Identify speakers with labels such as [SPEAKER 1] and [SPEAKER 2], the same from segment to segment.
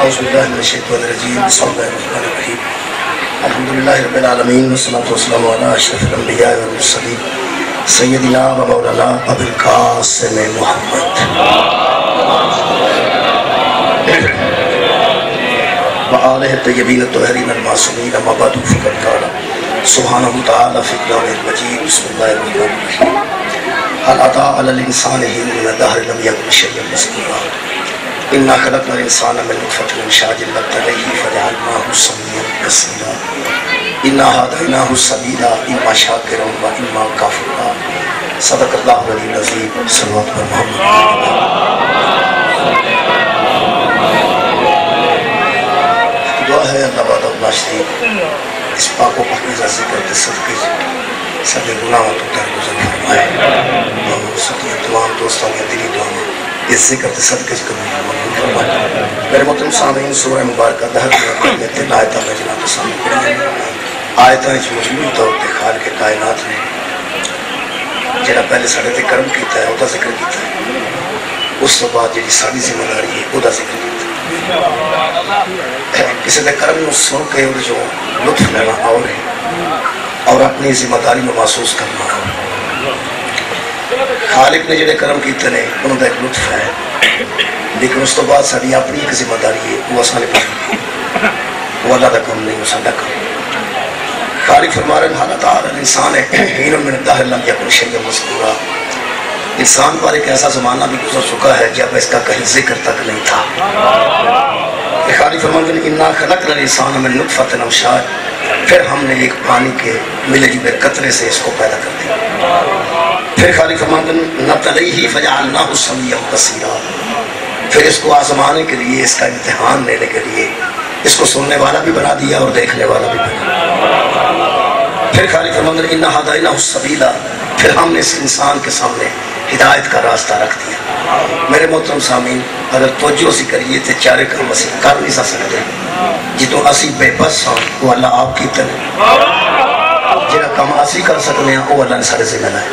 [SPEAKER 1] اعوذ باللہ من الشیطان الرجیم بسم اللہ الرحمن الرحیم الحمدللہ رب العالمین والصلاة والسلام علی اشرف الانبیاء والمرسلین سیدنا و مولانا ابو القاسم محمد وآلہ الطیبین الطاہرین المعصومین اما بعد فقد قال سبحانہ تعالی فی کلام المجید بسم اللہ الرحمن الرحیم هل اتى على الانسان حين من الدهر لم يكن شيئا مذكورا انا خلقنا الانسان من نطفة امشاج نبتليه فجعلناه سميعا بصيرا انا هديناه السبيل اما شاكرا واما كفورا صدق الله العلي العظيم صلوات محمد دعا ہے اللہ بعد اللہ شریف اس پاک و پاکیزہ ذکر کے صدقے سبھی گناہوں تو درگزر فرمائے اور سبھی تمام دوستوں کے دلی دعاوں اس ذکر کے صدقے سے قبول فرمائے. میرے محترم سامعین سورہ مبارکہ دہر میں تین آیتاں میں جناب سامنے پڑھی آیتاں اس مجموعی طور پہ خالق کائنات نے جنہاں پہلے ساڑھے تے کرم کیتا ہے وہ ذکر کیتا ہے اس تو بعد جی ساری ذمہ داری ہے وہ ذکر کیتا ہے کسی دے کرم نو سن کے وہ جو لطف لینا اور ہے اور اپنی ذمہ داری میں محسوس کرنا ہے. خالق نے جڑے کرم کیتے ہیں انہوں کا ایک لطف ہے لیکن اس تو بعد ساری اپنی ایک ذمہ داری ہے وہ اساں نے پڑھی وہ اللہ کا کام نہیں وہ ساڈا کام. خالق فرما رہے ہیں حالت آ رہا انسان ہے حین من الدہر لم یکن شیئا مذکورا انسان پر ایک ایسا زمانہ بھی گزر چکا ہے جب اس کا کہیں ذکر تک نہیں تھا. خالق فرماتے ہیں انا خلقنا الانسان من نطفۃ امشاج پھر ہم نے ایک پانی کے ملے جلے قطرے سے اس کو پیدا کر دیا. پھر خالق فرماتے ہیں نبتلیہ فجعلناہ سمیعا بصیرا پھر اس کو آزمانے کے لیے اس کا امتحان لینے کے لیے اس کو سننے والا بھی بنا دیا اور دیکھنے والا بھی بنا. پھر خالق فرماتے ہیں انا ہدیناہ السبیل پھر ہم نے اس انسان کے سامنے ہدایت کا راستہ رکھ دیا. میرے محترم سامعین اگر توجہ سی کریے تو چارے کام اسی کر نہیں سکتے جتوں اسی بے بس ہاں وہ اللہ آپ کی طرح جہاں کام اسی کر سکتے ہیں وہ اللہ نے سارے ذمہ لائے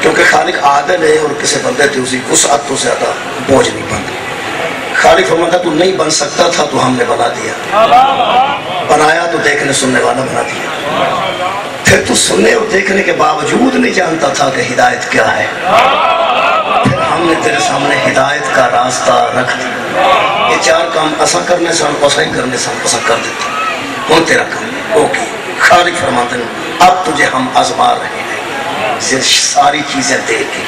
[SPEAKER 1] کیونکہ خالق عادل ہے اور کسی بندے تے اسی وسعت تو زیادہ بوجھ نہیں بنتا. خالق فرماتا تو نہیں بن سکتا تھا تو ہم نے بنا دیا بنایا تو دیکھنے سننے والا بنا دیا. پھر تو سننے اور دیکھنے کے باوجود نہیں جانتا تھا کہ ہدایت کیا ہے پھر ہم نے تیرے سامنے ہدایت کا راستہ رکھ دیا. یہ چار کام اساں کرنے سان اساں کرنے سان اساں کر دیتا ہوں تیرا کام اوکے. خالق فرماتے ہیں اب تجھے ہم آزما رہے ہیں ساری چیزیں دے کے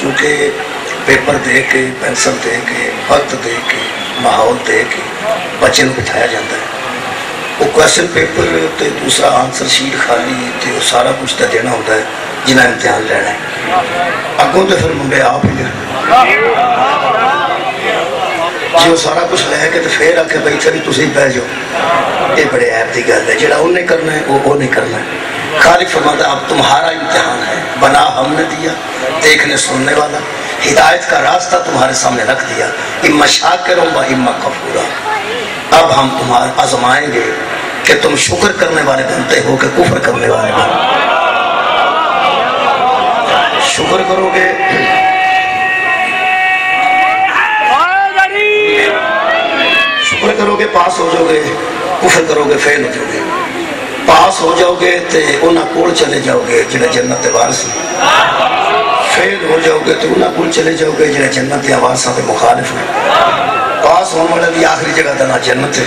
[SPEAKER 1] چونکہ پیپر دے کے پینسل دے کے وقت دے کے ماحول دے کے بچے کو بٹھایا جاتا ہے وہ کویسچن پیپر تے دوسرا آنسر شیٹ خالی تے سارا کچھ تے دینا ہوتا ہے جنہیں امتحان لینا ہے اگوں تو پھر منڈے آپ ہی لیں جی وہ سارا کچھ لے کے تو پھر آ کے بھائی تھری تسی بہ جاؤ یہ بڑے عیب کی گل ہے جڑا انہیں کرنا ہے وہ نہیں کرنا ہے. خالق فرماتا اب تمہارا امتحان ہے بنا ہم نے دیا دیکھنے سننے والا ہدایت کا راستہ تمہارے سامنے رکھ دیا اما شاکرا و اما کفورا. اب ہم تمہارے آزمائیں گے کہ تم شکر کرنے والے بنتے ہو کہ کفر کرنے والے بنتے. شکر کرو گے شکر کرو گے پاس ہو جاؤ گے کفر کرو گے فیل ہو جاؤ گے. پاس ہو جاؤ گے تو انہاں کول چلے جاؤ گے جنہیں جنت وارث ہیں. فیل ہو جاؤ گے تو انہاں کول چلے جاؤ گے جنہیں جنت وارثاں دے مخالف ہیں. پاس ہونے والے دی آخری جگہ تو نہ جنت ہے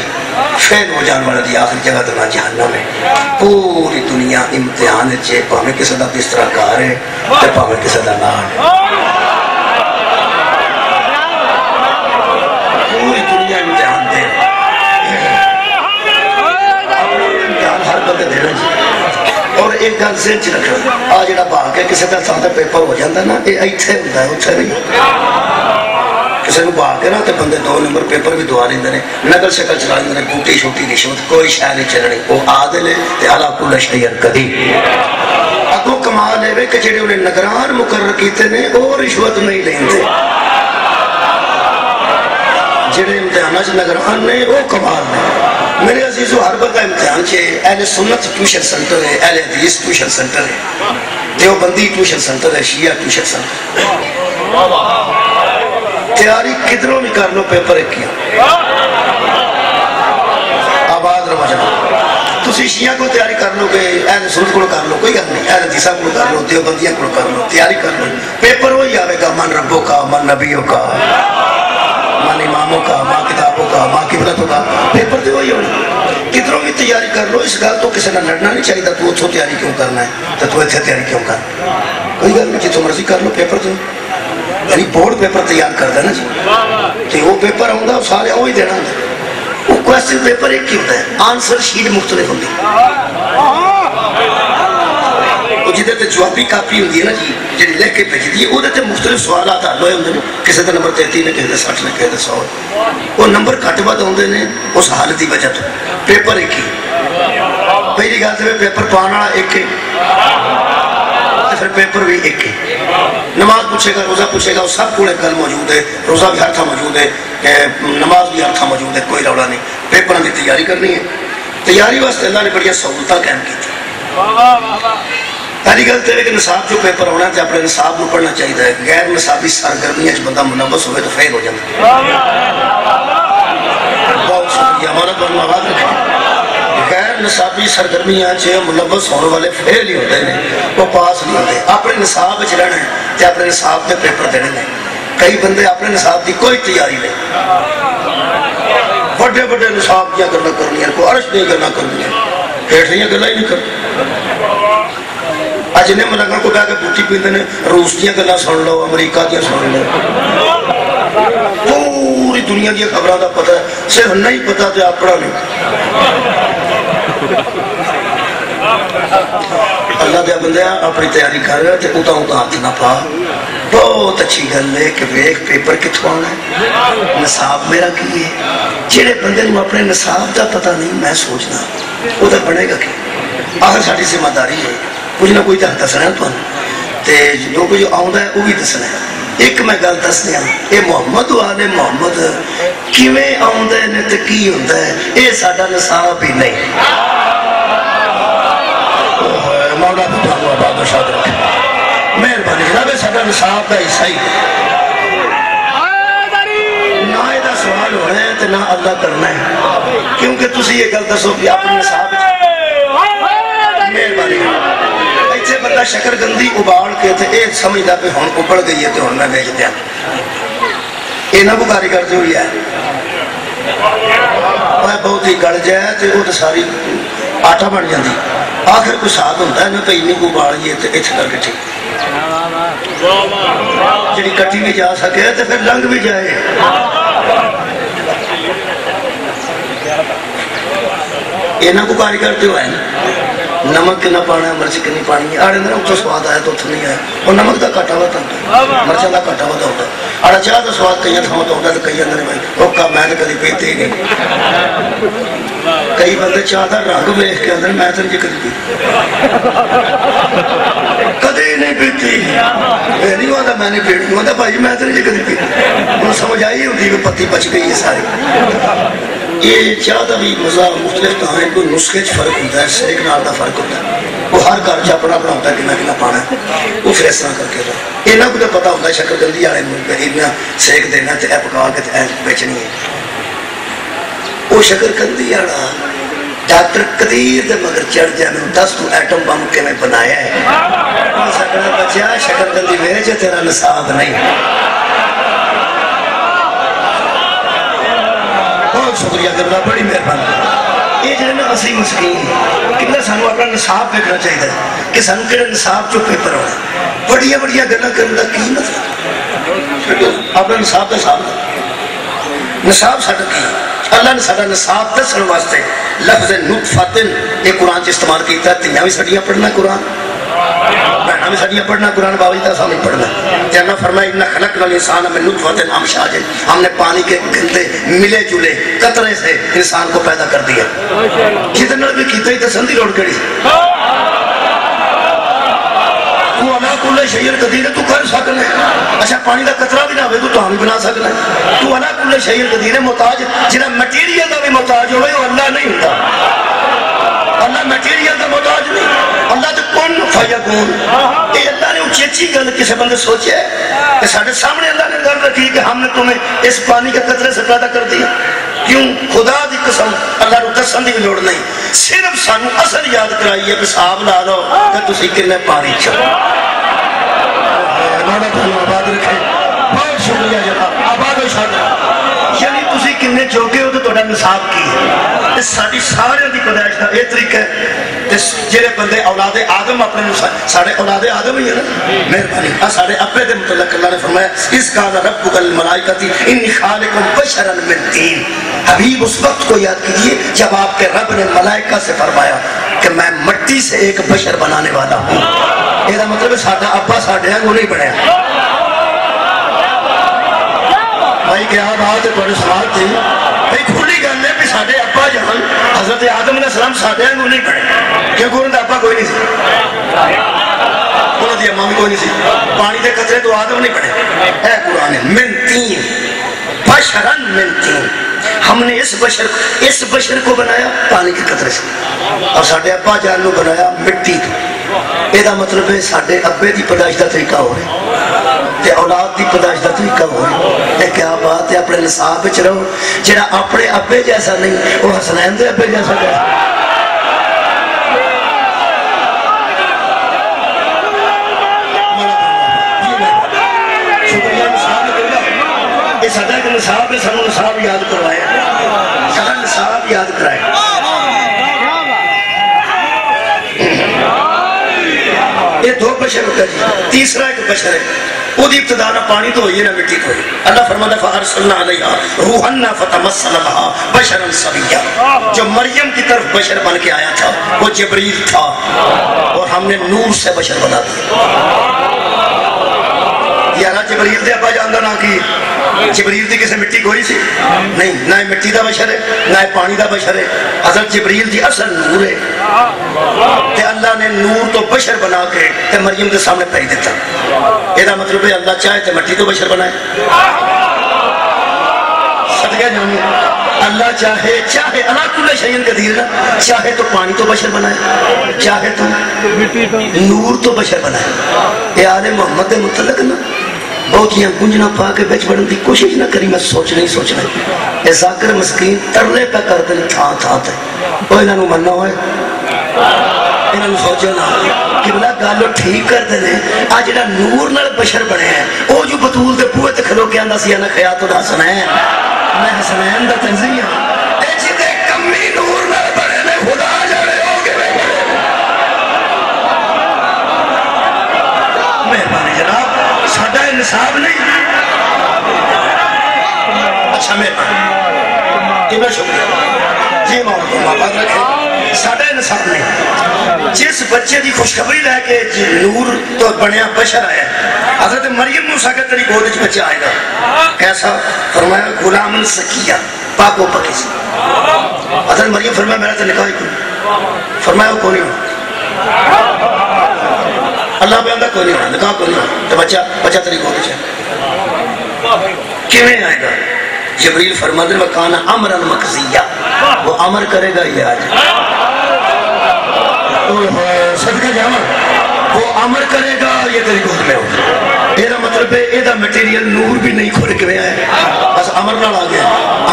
[SPEAKER 1] فیل ہو جان والے دی آخری جگہ تو نہ جہنم ہے. پوری دنیا امتحان ہے پاویں کسی دا بستر کار ہے تے پاویں کسی دا نال ہے. پوری دنیا امتحان دے امتحان ہر بندے دینا جی. اور ایک گل ذہن چ رکھو آ جڑا بھاگ کے کسی کا ساتھ پیپر ہو جاتا نا یہ ایتھے ہوندا ہے اوتھے نہیں. کسی کو بھاگ کے نا تو بندے 2 نمبر پیپر بھی دعا لیندے نے نقل شکل چلا لیندے نے بوٹی چھوٹی رشوت کوئی شے نہیں چلنی وہ عادل ہے تے اعلی کل شیء قدیر. اگوں کمال ہے کہ جڑے انہیں نگران مقرر کیتے نے وہ رشوت نہیں لیندے جڑے امتحانہ سے نگران نے وہ کمال نے. میرے عزیزو ہر بندہ امتحان چھے اہل سنت ٹیوشن سنٹر ہے اہل حدیث ٹیوشن سنٹر ہے دیوبندی ٹیوشن سنٹر ہے شیعہ ٹیوشن سنٹر. تیاری کدھروں بھی کر لو پیپر ایک کیا سمجھنا تسی شیعہ کو تیاری کر لو گے اہل سنت کو کر لو کوئی گل نہیں اہل حدیث کو کر لو دیوبندیاں کو کر لو تیاری کر لو پیپر وہی آئے گا من ربوں کا من نبیوں کا من اماموں کا ماں کتابوں کا ماں قبلتوں کا پیپر تو وہی ہونا کدھروں بھی تیاری کر لو اس گل تو کسی نے لڑنا نہیں چاہیے تو اتوں تیاری کیوں کرنا ہے تو اتنے تیاری کیوں کرنا کوئی گل نہیں جتوں مرضی کر لو پیپر تو یعنی بورڈ پیپر تیار کر دینا جی تو وہ پیپر آؤں سارے وہی دینا ہوتا وہ کوشچن پیپر ایک ہی ہوتا ہے آنسر شیٹ مختلف ہوتی جہاں تے جوابی کاپی ہوتی ہے نا جی جی لکھ کے بھیجتی ہے وہ مختلف سوالات حل ہوئے ہوتے ہیں کسی کا نمبر 33 نے کسی کا 60 نے کسی کا 100 وہ نمبر گھٹ ود آتے ہیں اس حل کی وجہ تو پیپر ایک ہی پہلی گل تو پیپر پانے والا ایک ہے پھر پیپر بھی ایک ہے نماز پوچھے گا روزہ پوچھے گا وہ سب کو گل موجود ہے روزہ بھی ہر تھا موجود ہے نماز بھی ہر تھا موجود ہے کوئی رولا نہیں پیپر کی تیاری کرنی ہے تیاری واسطے اللہ نے بڑی سہولت قائم کی پہلی گل تو ہے کہ نصاب جو پیپر ہونا ہے اپنے نصاب کو پڑھنا چاہیے غیر نصابی سرگرمیاں بندہ منوس ہوئے تو فیل ہو جاتا بہت شکریہ ہمارا تو آواز رکھے غیر نصابی سرگرمیاں ملوث ہونے والے فیل ہی ہوتے ہیں وہ پاس نہیں ہوتے اپنے نصاب رہنا ہے تو اپنے نصاب کے پیپر دینے ہیں کئی بندے اپنے نصاب کی کوئی تیاری نہیں بڑے بڑے نصاب کیا کرنا کرنی کوئی عرش نہیں کرنا کرنی ہیٹھیاں گلا ہی نہیں کرنا آج انہیں ملکوں کو بہ کے بوٹی پیندے نے روس دیا گلا سن لو امریکہ دیا سن لو پوری دنیا کی خبروں کا پتہ ہے صرف نہیں پتا تو اپنا نہیں اللہ دیا بندہ اپنی تیاری کر رہا ہے اتنا اتنا ہاتھ نہ پا بہت اچھی گل ہے کہ ویخ پیپر کتوں آنا ہے نصاب میرا کی ہے جہے بندے نو اپنے نصاب کا پتہ نہیں میں سوچنا وہ تو بنے گا کہ آخر ساری ذمہ داری ہے کچھ نہ کوئی دسنا ہے تمہیں جو کچھ آتا ہے وہ بھی دسنا ہے ایک میں گل دس دیا یہ محمد والے محمد کیویں آتے ہیں تو کی ہوتا ہے یہ سارا نصاب ہی نہیں مولا تو آباد شاد رکھے مہربانی جناب سارا نصاب کا حصہ ہی نہ یہ سوال ہونا ہے تو نہ اللہ کرنا ہے کیونکہ تسی یہ گل دسو کہ اپنے نصاب مہربانی ایتھے بندہ شکر گندی ابال کے تے اے سمجھدا پہ ہن ابل گئی ہے تے ہن میں بیچ دیا یہ نہ بکاری کرتے ہوئی ہے میں بہت ہی گل جائے تے وہ تو ساری آٹا بن جاتی آخر کوئی ساتھ ہوتا ہے نا تو انہیں کو ابالیے تے ایتھے کر کے ٹھیک جڑی کٹی بھی جا سکے تے پھر لنگ بھی جائے یہ نہ بکاری کرتے ہوئے نمک کنا پانا ہے مرچ کنی پانی ہے آڑے اندر اتنا سواد آیا تو اتنا نہیں آیا اور نمک دا کٹا ہوتا ہے مرچہ دا کٹا ہوتا ہے آڑا چاہ دا سواد کئی تھا ہوتا ہے تو کئی اندر بھائی اوکا میں نے کدی پیتے ہی نہیں کئی بندے چاہ دا رنگ بیخ کے اندر میں تو نہیں کدی کدی نہیں پیتی میں نہیں ہوتا میں نے پیڑی ہوتا بھائی میں تو نہیں کدی پیتی انہوں سمجھ آئی ہوتی کہ پتی بچ گئی ہے ساری یہ چاہ دا بھی مزہ مختلف کہاں کوئی نسخے فرق ہوتا ہے سیک نال دا فرق ہوتا ہے وہ ہر گھر چ اپنا اپنا ہوتا ہے کنا کنا پانا ہے وہ پھر اس طرح کر کے یہاں کو تو پتا ہوتا ہے شکر گندی والے اتنا سیک دینا تے اے پکا کے تے بیچنی ہے وہ شکر گندی والا ڈاکٹر قدیر دے مگر چڑھ جائے میں 10 تو ایٹم بم کے میں بنایا ہے سکڑا بچیا شکر گندی ویچ تیرا نصاب نہیں بہت شکریہ کرنا بڑی مہربانی یہ جو اسی مسکین کتنا سانو اپنا نصاب دیکھنا چاہیے کہ سانو کہڑا نصاب جو پیپر ہونا بڑیا بڑیا گلا کرنے کا کی مطلب اپنا نصاب کا حساب نصاب ساڈا کی اللہ نے ساڈا نصاب دسن واسطے لفظ نطفتن یہ قرآن استعمال کیتا ہے تیاں بھی ساڈیاں پڑھنا قرآن بہنا بھی ساڈیاں پڑھنا قرآن باوی تا سامنے پڑھنا جنہ فرمایا ان خلقنا الانسان من نطفۃ امشاج ہم نے پانی کے گندے ملے جلے قطرے سے انسان کو پیدا کر دیا جتنا بھی کیتا ہی تسندی لوڑ کری تو علا کل شیء قدیر تو کر سکنا ہے اچھا پانی کا قطرہ بھی نہ ہوئے تو ہم بنا سکنا ہے تو علا کل شیء قدیر محتاج جنہ میٹیریل کا بھی محتاج ہوئے وہ اللہ نہیں ہوتا اللہ میٹیریل کا محتاج نہیں اللہ تو کن فیکون یہ اللہ نے چیچی گل کسی بندے سوچے کہ سارے سامنے اللہ نے گل رکھی کہ ہم نے تمہیں اس پانی کے قطرے سے پیدا کر دیا. کیوں؟ خدا دی قسم اللہ کو دسن دی بھی لوڑ نہیں, صرف سانو اصل یاد کرائی ہے کہ صاحب لا لو کہ تسی کنے پانی چلو. اللہ تعالیٰ آباد رکھے. بہت شکریہ جناب, آباد و شاد. یعنی تسی کنے چوکے ہو تو تھوڑا نصاب کی ہے. اس ساری سارے دی پیدائش کا یہ طریقہ ہے. جڑے بندے اولاد آدم اپنے سارے اولاد آدم ہی ہے نا, مہربانی سارے ابے دے متعلق اللہ نے فرمایا اس قال ربک الملائکۃ انی خالق بشرا من طین. حبیب اس وقت کو یاد کیجئے جب آپ کے رب نے ملائکہ سے فرمایا کہ میں مٹی سے ایک بشر بنانے والا ہوں. یہ مطلب ہے ساڈا ابا ساڈے کو نہیں بنیا. بھائی کیا بات ہے, تھوڑے سوال تھی بھائی کھلی گل ہے کہ ساڈے ابا جان حضرت آدم علیہ السلام ساڈے کو نہیں بنے, کیونکہ انہوں نے ابا کوئی نہیں سی, انہوں نے اماں بھی کوئی نہیں سی. پانی کے قطرے تو آدم نہیں بنے. اے قرآن من طین بشرا من طین. ہم نے اس بشر کو بنایا پانی کے قطرے سے, اور ساڈے ابا جان کو بنایا مٹی تو. یہ مطلب ہے ساڈے ابے دی پیدائش کا طریقہ ہو رہا تے اولاد دی پیدائش کا طریقہ ہو رہا ہے. کیا بات ہے, اپنے نصاب وچ رہو. جڑا اپنے ابے جیسا نہیں وہ حسنین دے ابے جیسا ہے. شکریہ نصاب. یہ سدا ایک نصاب ہے, سانو نصاب یاد کروایا, سدا نصاب یاد کرایا. یہ دو بشر ہوتا ہے جی. تیسرا ایک بشر ہے, وہ دی ابتدا نہ پانی تو ہوئی ہے نہ مٹی تو ہوئی. اللہ فرماتا فارسلنا علیہا روحنا فتمثل لها بشرا سویا. جو مریم کی طرف بشر بن کے آیا تھا وہ جبریل تھا, اور ہم نے نور سے بشر بنا دیا. یارا جبریل دے ابا جاندہ نہ کی, جبریل دی کسی مٹی کوئی سی نہیں, نہ مٹی دا بشر ہے نہ پانی دا بشر ہے. حضرت جبریل دی اصل نور ہے, تے اللہ نے نور تو بشر بنا کے تے مریم کے سامنے پھیل دیتا. یہ مطلب ہے اللہ چاہے تے مٹی تو بشر بنائے. صدقہ جانو اللہ چاہے اللہ کل شیء قدیر نا, چاہے تو پانی تو بشر بنائے, چاہے تو نور تو بشر بنائے. یہ آل محمد دے متعلق نا بہت ہی گنجنا پا کے بچ بڑھن دی کوشش نہ کری. میں سوچنا یہ ذاکر مسکین ترلے پہ کر دیں تھان تے وہ انہوں نے مننا ہوئے, انہوں نے سوچے نا کہ بلا گالو ٹھیک کر دیں. آج جڑا نور نال بشر بنے ہیں وہ جو بطول دے پوئے تے کھلو کے آندہ سی انا خیات الحسنین, میں حسنین دا تنظیم اے جدے کمی نور نال بنے نے خدا جانے ہوگے. مہربانی جناب, ساڈا نصاب نہیں. اچھا مہربانی, اتنا شکریہ جی. مولانا آباد رکھے. ساڈا نصاب نہیں. جس بچے دی خوشخبری لے کے نور تو بنیا بشر آیا, حضرت مریم موسیٰ کے تیری گود وچ بچہ آئے گا. کیسا؟ فرمایا غلام سکیہ, پاک و پاکیزہ. حضرت مریم فرمایا میرا تو نکاح ہی کوئی. فرمایا وہ کون نہیں, اللہ پہ اندر کوئی نہیں ہونا, نکاح کوئی نہیں ہونا, تو بچہ تیری گود وچ ہے. کیویں آئے گا؟ جبریل فرماتے ہیں وَكَانَ أَمْرًا مَقْضِيًّا, وہ امر کرے گا یہ آج. صدقہ جاواں, وہ امر کرے گا یہ تیری گود میں ہوگا. یہ مطلب ہے یہ مٹیریل نور بھی نہیں کھڑ کے ہے, بس امر نال آ گیا.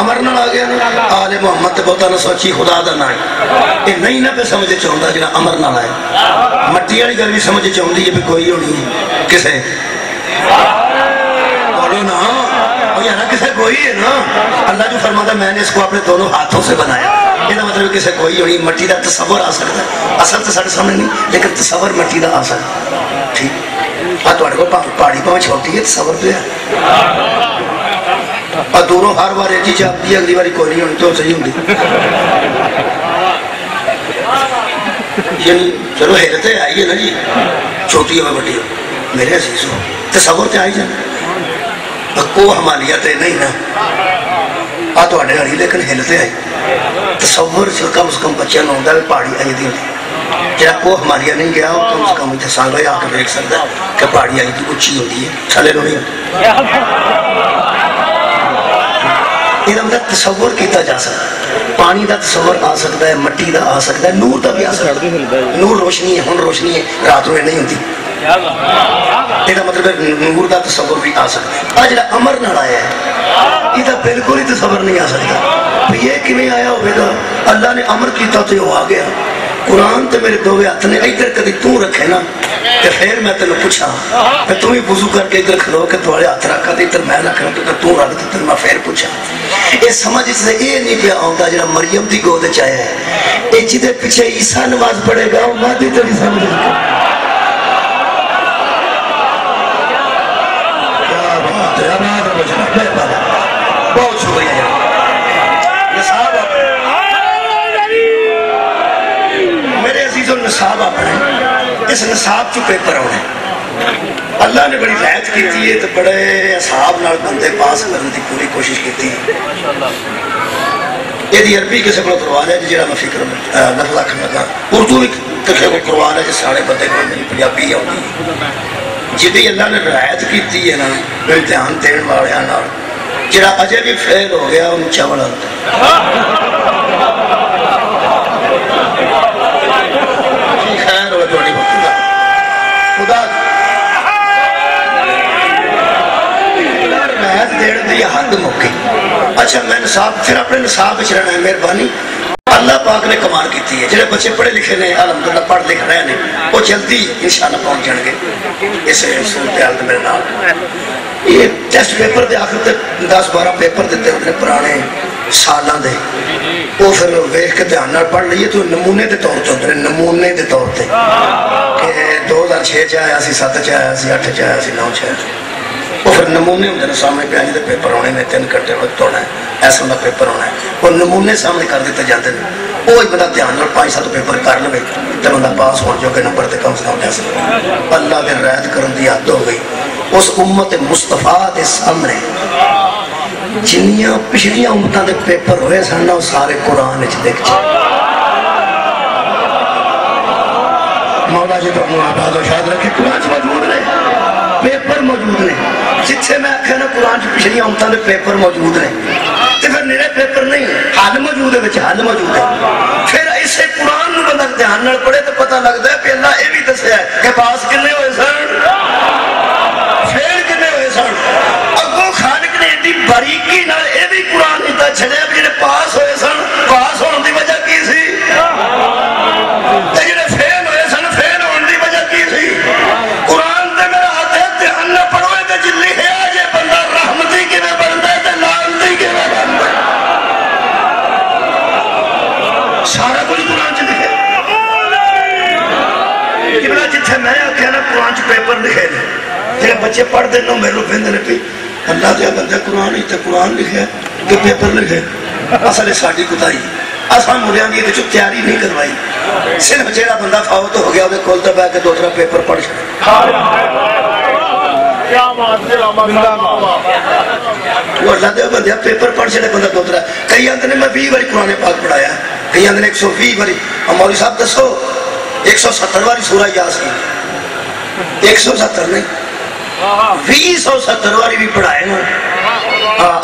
[SPEAKER 1] امر نال آ گیا نا. آل محمد تے بہتا نہ سوچی خدا دا نہ ہے, یہ نہیں نہ پہ سمجھے چاہتا جنا امر نال آئے. مٹی والی گل بھی سمجھے چاہتی ہے بھی کوئی ہونی ہے کسے بولو نا, یہاں کسے کوئی ہے نا. اللہ جو فرماتا میں نے اس کو اپنے دونوں ہاتھوں سے بنایا. یہ مطلب کسے کوئی ہونی. مٹی دا تصور آ سکتا ہے, اصل تو سارے سامنے نہیں, لیکن تصور مٹی دا آ سکتا ہے. ٹھیک تھوڑے کو پہاڑی پاؤں چھوٹی ہے تصور پہ ہے, اور دوروں ہر بار ایک چیز آتی ہے, اگلی باری کوئی نہیں ہونی تو صحیح ہوگی. یعنی چلو حیرتیں آئی ہے نا جی, چھوٹی ہو بڑی ہو, میرے عزیز ہو تصور تے آئی جانا. کو حمالیت نہیں نا آ تو آڑے آڑی, لیکن حیرتیں آئی. تصور سے کم از کم بچے نہ ہوتا ہے پہاڑی آئی دی ہوتی. جہاں کو ہماریا نہیں گیا ہو کم از کم اتنے سال آ کے دیکھ سکتا ہے کہ پہاڑی آئی تو اچھی ہوتی ہے, تھلے نہیں ہوتی. یہ مطلب تصور کیتا جا سکتا ہے. پانی دا تصور آ سکتا ہے, مٹی دا آ سکتا ہے, نور دا بھی آ سکتا ہے. نور روشنی ہے, ہن روشنی ہے, رات روئے نہیں ہوتی. یہ مطلب نور کا تصور بھی آ سکتا ہے. جڑا امر نال آیا ہے یہ بالکل ہی تصور نہیں آ سکتا. یہ کیویں آیا ہوگا؟ اللہ نے امر کیتا تو وہ آ گیا. قرآن تے میرے دو ہاتھ نے ادھر کدی تو رکھے نا تے پھر میں تینوں پوچھا کہ تم ہی وضو کر کے ادھر کھلو کے تھوڑے ہاتھ رکھا تے ادھر میں رکھ رہا تو تو رکھ تے میں پھر پوچھا. یہ سمجھ اس سے یہ نہیں پیا آتا جڑا مریم دی گود وچ آیا ہے یہ جدے پیچھے عیسیٰ نماز پڑھے گا وہ مادی تے نہیں سمجھ بہت شکریہ. میرے عزیزوں نصاب اپنے اس نصاب چو پیپر ہونے اللہ نے بڑی رعایت کی ہے تو بڑے اصحاب نال بندے پاس کرنے کی پوری کوشش کی. یہ عربی کسی کو قرآن ہے جہاں میں فکر لفظ آخر لگا. اردو بھی کسی کو قرآن ہے جس سارے بندے کو نہیں پنجابی آتی جی اللہ نے رعایت کی ہے نا امتحان دین والوں جہاں اجے بھی فیل ہو گیا ان چاول خیر ہوئے تھوڑی خدا رعایت دین دی حد موقع. اچھا میں نصاب پھر اپنے نصاب رہنا ہے. مہربانی اللہ پاک نے کمال کی ہے. جڑے بچے پڑھے لکھے نے الحمدللہ پڑھ لکھ رہے ہیں وہ جلدی انشاءاللہ پہنچ جان گے اس صورتحال میرے نال. یہ ٹیسٹ پیپر دے آخر تے 10-12 پیپر دیتے ہوتے پرانے سالاں دے وہ پھر ویکھ کے دھیان نال پڑھ لئیے تو نمونے دے طور تے ہوتے نمونے دے طور تے کہ 2006 چ آیا سی 7 چ آیا سی 8 چ آیا سی 9 چ آیا سی. وہ پھر نمونے ہوتے ہیں سامنے پہ آجے پیپر ہونے میں 3 گھنٹے وقت ہونا ہے ایسا ہونا پیپر ہونا ہے. وہ نمونے سامنے کر دیتے جاتے ہیں وہ بندہ دھیان نال 5-7 پیپر کر لے تو بندہ پاس ہو جو کہ نمبر تے کم سے کم لے سکے. اللہ کے رعایت کرن دی حد ہو گئی. اس امت مصطفیٰ دے سامنے جنیاں پچھلیاں امتاں دے پیپر ہوئے سن وہ سارے قرآن وچ لکھ جائے. مولا جی تو آباد و شاد رکھے قرآن موجود نے پیپر موجود نے. جتھے میں آخیا نا قرآن پچھلیاں امتاں دے پیپر موجود نے تو پھر میرے پیپر نہیں حل موجود ہے حل موجود ہے. پھر اسے قرآن نو بندہ دھیان نال پڑھے تو پتہ لگتا ہے کہ اللہ یہ بھی دسیا ہے کہ پاس کنے ہوئے سن فیل کنے ہوئے سن. اگوں خالق نے ایڈی باریکی نال یہ بھی قرآن دیتا چھڑیا بھی جڑے پاس ہوئے سن پاس ہونے دی وجہ کی سی تے جڑے فیل ہوئے سن فیل ہونے دی وجہ کی سی. قرآن تے میرا ہاتھ ہے دھیان نہ پڑھو تے جے لکھیا جے بندہ رحمتی کیویں بندا ہے تے لعنتی کیویں بندا ہے. سارا کچھ قرآن چ لکھے کہ جتھے میں آخیا نا قرآن چ پیپر لکھے نے جہاں بچے پڑھتے ہیں میرے پہنتے ہیں اللہ دیا بندہ قرآن ہی تو قرآن لکھے کہ پیپر لکھے. اصل ساری کتائی اصل مڑیاں کی یہ تیاری نہیں کروائی. صرف جہاں بندہ فوت ہو گیا وہ کول تو بہ کے 2-3 پیپر پڑھ چڑے وہ اللہ دیا بندہ پیپر پڑھ چڑے بندہ 2-3. کئی آتے نے میں 20 باری قرآن پاک پڑھایا کئی آتے نے 120 باری. مولوی صاحب دسو 170 باری سورہ یاسین 170 نہیں 270 باری بھی پڑھائے نا.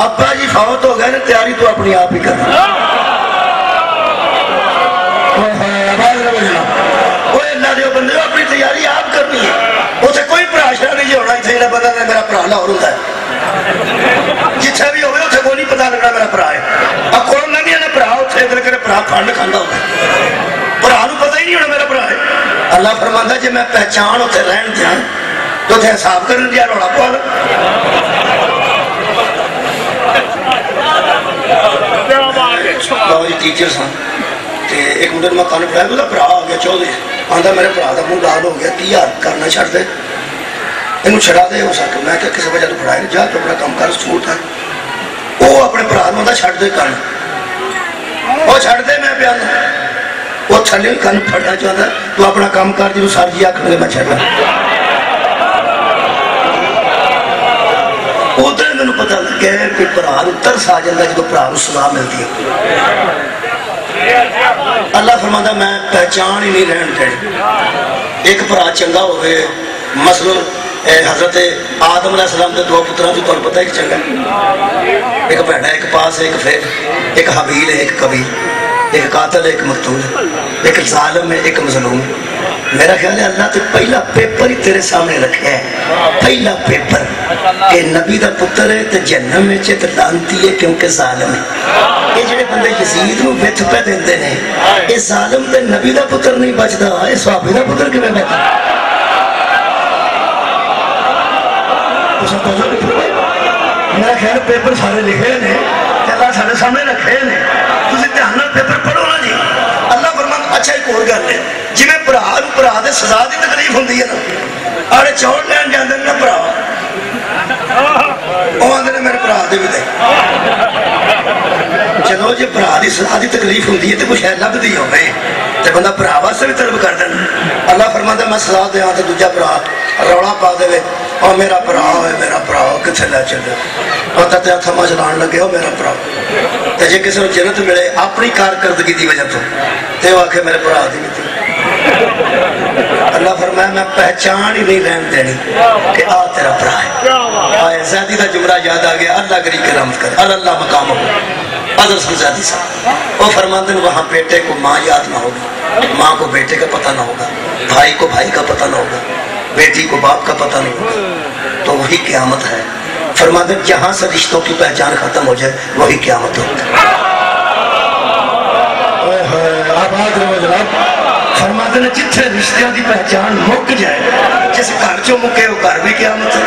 [SPEAKER 1] ابا جی فوت ہو گئے نا تیاری تو اپنی آپ ہی کرنا. وہ اللہ دے بندے اپنی تیاری آپ کرنی ہے. اسے کوئی پراشا نہیں جو ہونا چاہیے پتا نہیں میرا برا لاہور ہوتا ہے جتنے بھی ہوئے اتنے کوئی نہیں پتا لگنا میرا برا ہے. اب کون لگی نا برا اتنے ادھر کرے برا کھانڈ کھانا ہوتا ہے برا پتا ہی نہیں ہونا میرا برا ہے. اللہ فرماندا جی میں پہچان اتنے رہن دیا تو اتنے حساب کرنے دیا روڑا پوا بابا جی ٹیچر سن ایک منڈے میں کان پڑھایا وہ برا آ گیا 14 آتا میرے برا کا منہ لال ہو گیا کی یار کرنا چھڑ دے یہ چھڑا دے ہو سکتا. میں کہ کسی وجہ تو پڑھایا نہیں جا تو اپنا کام کر سکول تھا وہ اپنے برا میں چھڑ دے کن وہ چھڑ دے میں پیا وہ تھلے کن پڑھنا چاہتا تو اپنا کام کر جی سر جی آخر گے میں چھڑا ادھر میں پتا لگ گیا کہ برا ترس آ جاتا جب برا سزا ملتی ہے. اللہ فرماتا میں پہچان ہی نہیں رہن دے. ایک برا چنگا ہوئے مثلا حضرت آدم علیہ السلام کے 2 پتروں سے تمہیں پتا ہے کہ چنگا ایک بھڑا ایک پاس ایک پھر ایک حبیل ہے ایک قبیل ایک قاتل ہے ایک مقتول ہے ایک ظالم ہے ایک مظلوم ہے. میرا خیال ہے اللہ تو پہلا پیپر ہی تیرے سامنے رکھے ہے، پہلا پیپر کہ نبی دا پتر ہے تو جہنم میں تے لعنتی ہے کیونکہ ظالم ہے۔ یہ جڑے بندے یزید نو وچ پہ دیندے نے، یہ ظالم تے نبی دا پتر نہیں بچدا، یہ صحابی دا پتر کیویں بچدا؟ میرا خیال پیپر سارے لکھے نے، اللہ سارے سامنے رکھے نے، تسی دھیان نال پیپر پڑھو نا جی۔ اللہ فرماتا اچھا ایک اور گل ہے، جی میں بھرا دے سزا دی تکلیف ہوندی ہے نا، آڑے چوڑ لین جاندے نا بھرا، وہ آندے نے میرے بھرا دے بھی دے، چلو جی بھرا دی سزا دی تکلیف ہوندی ہے تو کچھ ہے لب دی ہو گئے تے بندہ بھرا واسطے بھی طلب کر دیں۔ اللہ فرماتا میں سزا دے ہاں تے دوجا بھرا روڑا پا دے وے، اور میرا بھرا ہوئے میرا بھرا ہو کتھے لے چلے، اور تے ہتھا چلان لگے ہو میرا بھرا، تے جے کسی کو جنت ملے اپنی کارکردگی دی وجہ تو تے وہ آکھے میرے بھرا دی نہیں۔ اللہ فرمایا میں پہچان ہی نہیں لین دینی کہ آ تیرا بھرا ہے۔ آئے زیادی دا جملہ یاد آ گیا، اللہ گری کے رحمت کر، اللہ مقام ہو حضرت سمزادی صاحب، وہ فرماتے ہیں وہاں بیٹے کو ماں یاد نہ ہوگی، ماں کو بیٹے کا پتہ نہ ہوگا، بھائی کو بھائی کا پتہ نہ ہوگا، بیٹی کو باپ کا پتہ نہیں ہوگا، تو وہی قیامت ہے۔ فرماتے ہیں جہاں سے رشتوں کی پہچان ختم ہو جائے وہی قیامت ہوگا۔ آباد رہو جناب، فرماتے ہیں جتھے رشتیاں دی پہچان مک جائے، جس گھر چو مکے وہ گھر بھی قیامت ہے،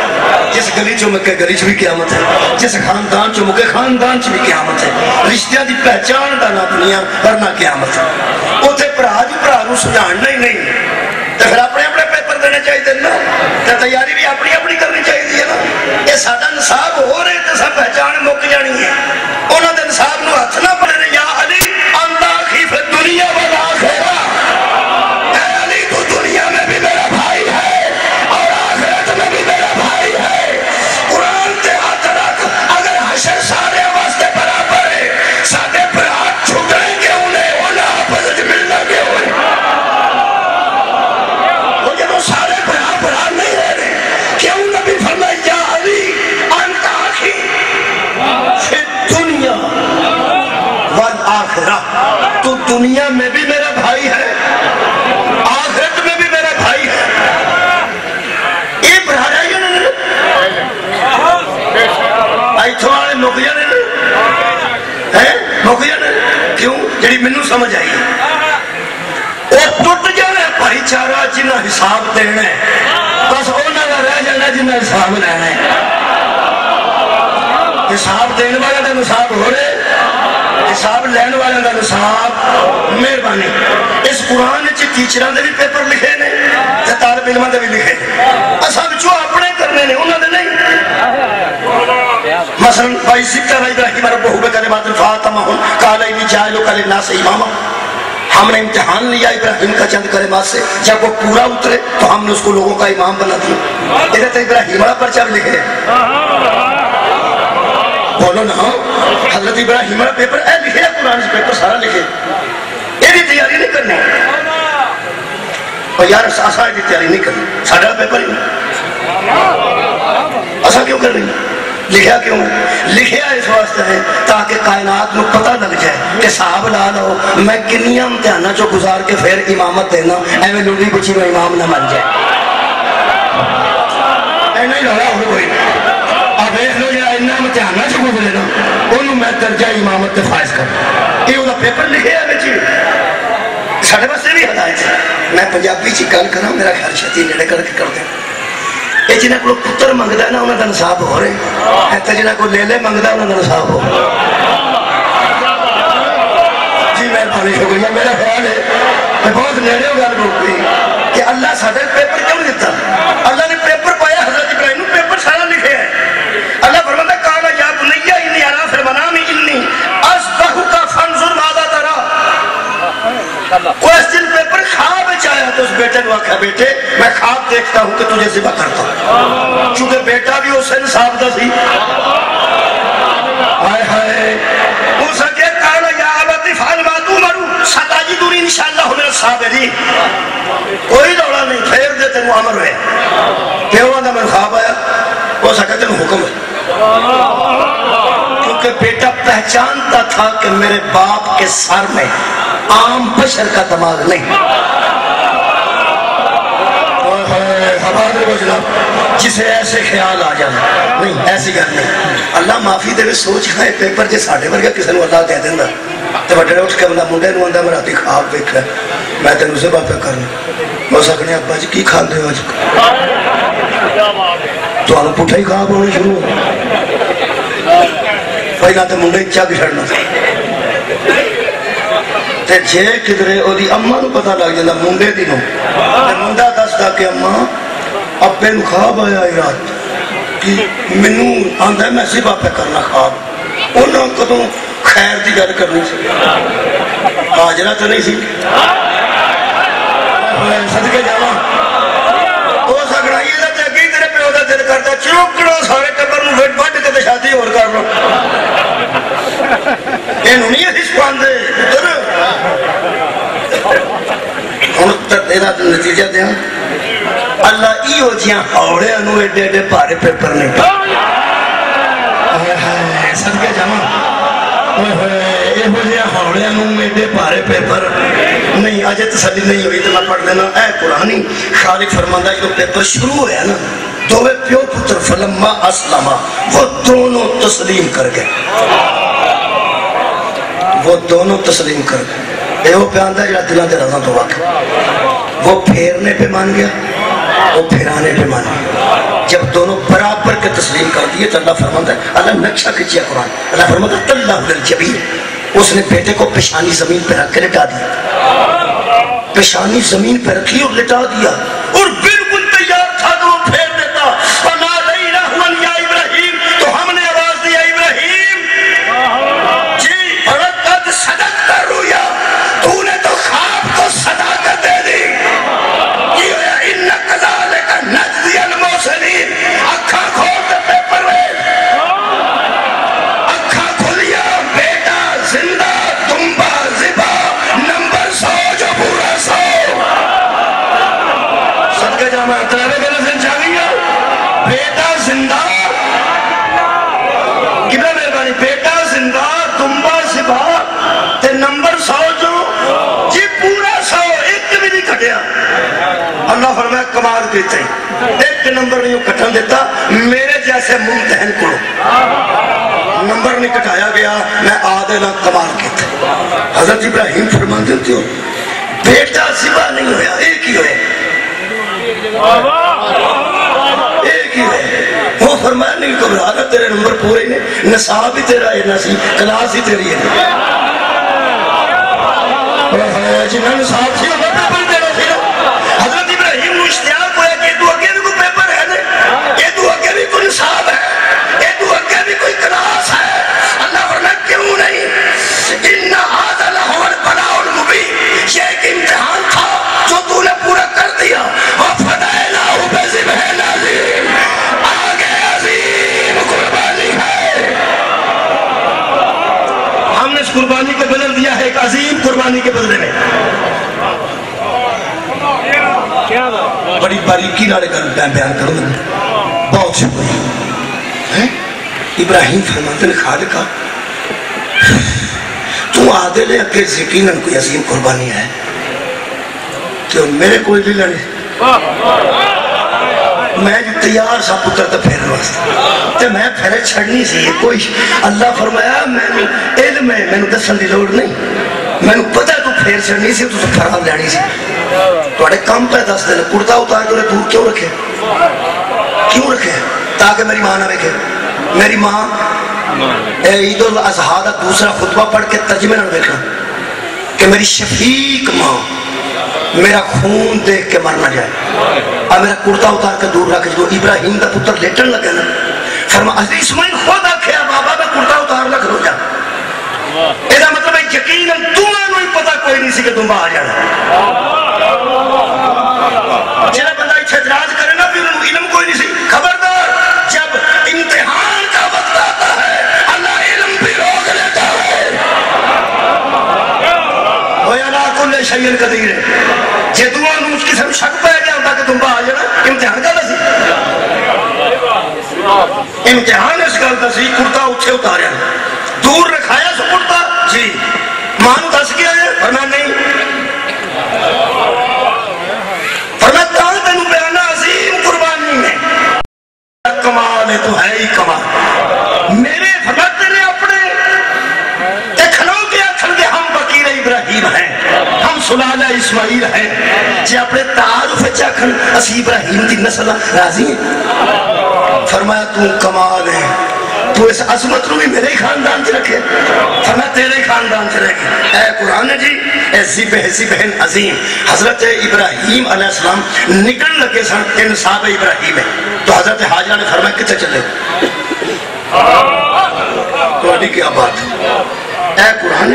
[SPEAKER 1] جس گلی چو مکے گلی چ بھی قیامت ہے، جس خاندان چو مکے خاندان چ بھی قیامت ہے۔ رشتیاں دی پہچان دا نہ دنیا ورنہ قیامت ہے۔ اوتھے بھرا دی بھرا نو سمجھانا ہی نہیں تو پھر اپنے اپنے پیپر دینے چاہیے نا، تو تیاری بھی اپنی اپنی کرنی چاہیے نا۔ یہ سارا نصاب ہو رہے تو سب پہچان مک جانی ہے، انہوں نے نصاب نو ہاتھ نہ پڑے یا علی انت اخی فی الدنیا والآخرہ، اے علی تو دنیا میں بھی میرا بھائی ہے اور آخرت میں بھی میرا بھائی ہے۔ قرآن تے ہاتھ رکھ، اگر حشر سارے واسطے برابر ہے، سارے برات چھکڑیں گے انہیں انہیں آپس ملنا گے ہوئے، سارے برا برا نہیں رہ رہے، کیوں نبی فرمائے یا علی انت اخی فی الدنیا والآخرہ، تو دنیا میں بھی میرا بھائی ہے آخرت میں بھی میرا بھائی ہے۔ یہ برا رہا ہے نا ایتھوں والے مکیا نے مکیا نے کیوں جڑی مینوں سمجھ آئی وہ ٹوٹ جانا بھائی چارہ جنہ حساب دینا ہے، بس انہوں نے رہ جانا جنہ حساب لینا ہے۔ حساب دینے والا دا نصاب ہو رہے، حساب لینے والا دا نصاب مہربانی۔ اس قرآن چی ٹیچران دے بھی پیپر لکھے نے، طالب علمان دے بھی لکھے نے، اصحاب جو اپنے کرنے نے انہوں نے نہیں۔ مثلا بھائی سکتہ ابراہیم ربہو بکلمات الفاتمہ قال انی جاعلک للناس اماما، ہم نے امتحان لیا ابراہیم کا چند کلمات سے، جب وہ پورا اترے تو ہم نے اس کو لوگوں کا امام بنا دیا۔ ادھر تو ابراہیم والا پرچہ بھی لکھے، بولو نا حضرت ابراہیم والا پیپر اے لکھے، قرآن سے پیپر سارا لکھے، یہ بھی تیاری نہیں کرنی۔ اور یار اساں یہ تیاری نہیں کرنی، ساڑھا پیپر ہی اساں کیوں کرنی؟ لکھیا کیوں؟ لکھیا اس واسطے ہے تاکہ کائنات میں پتہ لگ جائے کہ صاحب لا لو میں کنیاں امتحانہ چو گزار کے پھر امامت دینا، ایویں لوڑی بچی میں امام نہ من جائے، اینا ہی لڑا ہو گئی۔ اب ایک لو جا اینا امتحانہ چو گزرے نا انہوں میں درجہ امامت تے فائز کر، یہ انہوں پیپر لکھے ہے بچی ساڑھے بستے بھی ہدایت ہے۔ میں پنجابی چی گل کرا میرا خیال چھتی نیڑے کر کے کر دیں، یہ جنہ کو پتر منگتا ہے نا انہوں نے نصاب ہو رہے ہیں، ایتا جنہ کو لے لے منگتا ہے انہوں نے نصاب ہو رہے جی۔ میں پانی شکریہ، میرا خیال ہے میں بہت نیڑے ہو گل روک گئی کہ اللہ ساڑھے پیپر کیوں دیتا؟ اللہ نے پیپر پایا حضرت ابراہیم پیپر سارا لکھے ہے۔ اللہ فرماتا قال یا بنی انی ارا فی المنام انی اذبحک فانظر ماذا تری، کوئسٹن پیپر خواب آیا تو اس بیٹے نے آکھا بیٹے میں خواب دیکھتا ہوں کہ تجھے ذبح کرتا ہوں، چونکہ بیٹا بھی اسے نصاب دا سی۔ آئے ہائے موسیٰ کے قال یا ابت افعل ما تؤمر ستجدنی انشاءاللہ من الصابرین، کوئی دوڑا نہیں، پھیر دیتے معامر ہوئے پیوان دا میں خواب آیا، وہ سکتے میں حکم ہے، کیونکہ بیٹا پہچانتا تھا کہ میرے باپ کے سر میں عام بشر کا دماغ نہیں، جسے ایسے خیال آ جائے نہیں ایسی گل نہیں اللہ معافی دے سوچ ہے پیپر جی ساڈے ورگا کسی نے اللہ کہہ دینا تو وڈے اٹھ کے بندہ منڈے نو آندا میں رات خواب ویکھیا میں تینوں ذبح پہ کرنا میں سکنے ابا جی کی کھاندے ہو اج تمہیں پٹھا ہی خواب ہونے شروع ہو پہلا تو منڈے چگ چھڑنا تے جے کدھرے او دی اماں نو پتہ لگ جاندا منڈے دی نو تے منڈا دسدا کہ اماں ابے نو خواب آیا ہے رات کہ مینوں آندا میں ذبح پہ کرنا خواب انہاں کدوں خیر دی گل کرنی سی حاجرہ تو نہیں سی صدقے جاواں او سگڑا یہ تے اگے تیرے پیو دا دل کردا چوکڑا سارے ٹبر نو وڈ کے تے شادی ہور کر لو اینوں نہیں اس پاندے پتر ہن تیرا نتیجہ دیاں اللہ ایو جیاں ہاوڑے انو ایڈے ایڈے بھارے پیپر نہیں صدقے جاواں ہاوڑے انو ایڈے بھارے پیپر نہیں اجے تسلی نہیں ہوئی تو میں پڑھ دینا اے قرآنی خالق فرماندہ جو پیپر شروع ہویا نا دوے پیو پتر فلما اسلما وہ دونوں تسلیم کر گئے وہ دونوں تسلیم کر گئے اے وہ پیاندہ جا دلان دے رضا تو واقع وہ پھیرنے پہ مان گیا وہ پھیرانے پہ مان گیا جب دونوں برابر کے تسلیم کر دیے تو اللہ فرماتا ہے اللہ نقشہ کھچیا قرآن اللہ فرماتا ہے اللہ الجبیر اس نے بیٹے کو پیشانی زمین پہ رکھ کے لٹا دیا پیشانی زمین پہ رکھی اور لٹا دیا اور بالکل تیار تھا تو وہ پھیر دیتا فَنَادَيْنَاهُ يَا إِبْرَاهِيمُ تو ہم نے آواز دیا ابراہیم جی فَلَقَدْ صَدَقْتَ الرُّؤْيَا تو نے تو خواب کو صداقت دے دی إِنَّ كَذَلِكَ نَجْزِيَ الْمُحْسِنِينَ اکھاں کھول دے پیپر میں اکھاں کھولیا بیٹا زندہ دمبا زبا نمبر 100 جو پورا 100 صدقے جامعہ تیرے کے نظر چاہیے بیٹا زندہ کبھے مہربانی بیٹا زندہ دمبا زبا تے نمبر 100 جو جی پورا 100 ایک بھی نہیں کھٹیا اللہ فرمایا کمال کیتے ہیں ایک نمبر نہیں کٹھن دیتا میرے جیسے ممتحن کو نمبر نہیں کٹایا گیا میں آدھے نہ کمال کیتے حضرت ابراہیم فرمان دیتے ہو بیٹا سوا نہیں ہویا ایک ہی ہوئے ایک ہی ہوئے وہ فرمایا نہیں گھبرانا تیرے نمبر پورے نہیں نصاب ہی تیرا ہے نسی کلاس ہی تیری ہے جنہوں نصاب سی ہوگا پیپر تیرا سی حضرت ابراہیم نے اشتیاق ہویا کہ تو اگے بھی کوئی پیپر ہے نہیں یہ تو اگے بھی کوئی نصاب ہے یہ تو اگے بھی کوئی کلاس ہے اللہ فرمایا کیوں نہیں ان ھذا لہو البلاء المبین یہ ایک امتحان تھا جو تو نے پورا کر دیا وفدیناہ بذبح عظیم آگے عظیم قربانی ہے ہم نے اس قربانی کو بدل دیا ہے ایک عظیم قربانی کے بدلے میں بڑی باریکی نالے کا بیان کروں میں بہت شکریہ ابراہیم فرماتے نے خالقہ تو آدھے لے اگر یقیناً کوئی عظیم قربانی ہے تو میرے کوئی بھی لڑے میں جو تیار سا پتر تو پھیرنے واسطہ تو میں پھیرے چھڑنی سی کوئی اللہ فرمایا میں نے علم ہے میں نے دسن دی لوڑ نہیں میں نے پتہ تو پھیر چھڑنی سی تو پھرا لینی سی توڑے کم پہ دس دن کرتا اتار کے دور کیوں رکھے تاکہ میری ماں نہ دیکھے میری ماں عید الاضحیٰ کا دوسرا خطبہ پڑھ کے ترجمے نہ دیکھنا کہ میری شفیق ماں میرا خون دیکھ کے مر نہ جائے اور میرا کرتا اتار کے دور رکھ جو ابراہیم کا پتر لیٹن لگے نا فرما حضرت اسماعیل خود آکھیا بابا میں کرتا اتار لگ رو جا یہ مطلب ہے یقیناً تمہیں نہیں پتا کوئی نہیں سی کہ تم آ جانا جنہیں بندہ اچھا اعتراض کرے نا پھر علم کوئی نہیں سی خبردار جب امتحان کا وقت آتا ہے اللہ علم بھی روک لیتا ہے وَيَلَا كُلِّ شَيْءٍ قَدِيرٍ جے دعا نو اس قسم شک پہ گیا ہوتا کہ تم آ جانا امتحان کا سی امتحان اس گل کا سی کرتا اچھے اتاریا دور رکھایا سو کرتا جی مانو دس گیا ہے فرمایا نہیں فرمایا تاں تینوں بیانہ عظیم قربان کمال ہے تو ہے ہی کمال میرے فرماتے نے اپنے کھلو کے آخر کے ہم وکیل ابراہیم ہیں ہم سلالہ اسماعیل ہیں جی اپنے تعارف چاکھن اسی ابراہیم دی نسل راضی ہیں فرمایا تو کمال ہے تو اس عظمت رو بھی میرے ہی خاندان سے رکھے فرمایا تیرے ہی خاندان سے رکھے اے قرآن جی اے ذبح عظیم حضرت ابراہیم علیہ السلام نکل لگے سن انصاب ابراہیم ہے تو حضرت حاجرہ نے فرمایا کتے چلے تو علی کیا بات ہے اے قرآن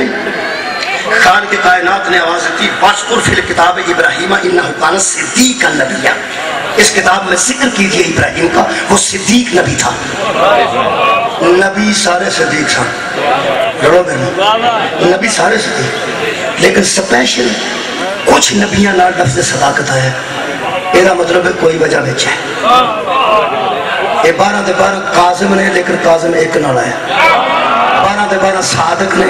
[SPEAKER 1] خالق کائنات نے آواز دی وَاذْكُرْ فِي الْكِتَابِ إِبْرَاهِيمَ إِنَّهُ كَانَ صِدِّيقًا نَبِيًّا اس کتاب میں ذکر کیجئے ابراہیم کا وہ صدیق نبی تھا نبی سارے صدیق تھا جڑو بہن نبی سارے صدیق لیکن سپیشل کچھ نبیاں نال لفظ صداقت آیا ہے یہ مطلب ہے کوئی وجہ بچ ہے یہ 12 دے 12 قاظم نے لیکن قاظم ایک نال آیا 12 دے 12 صادق نے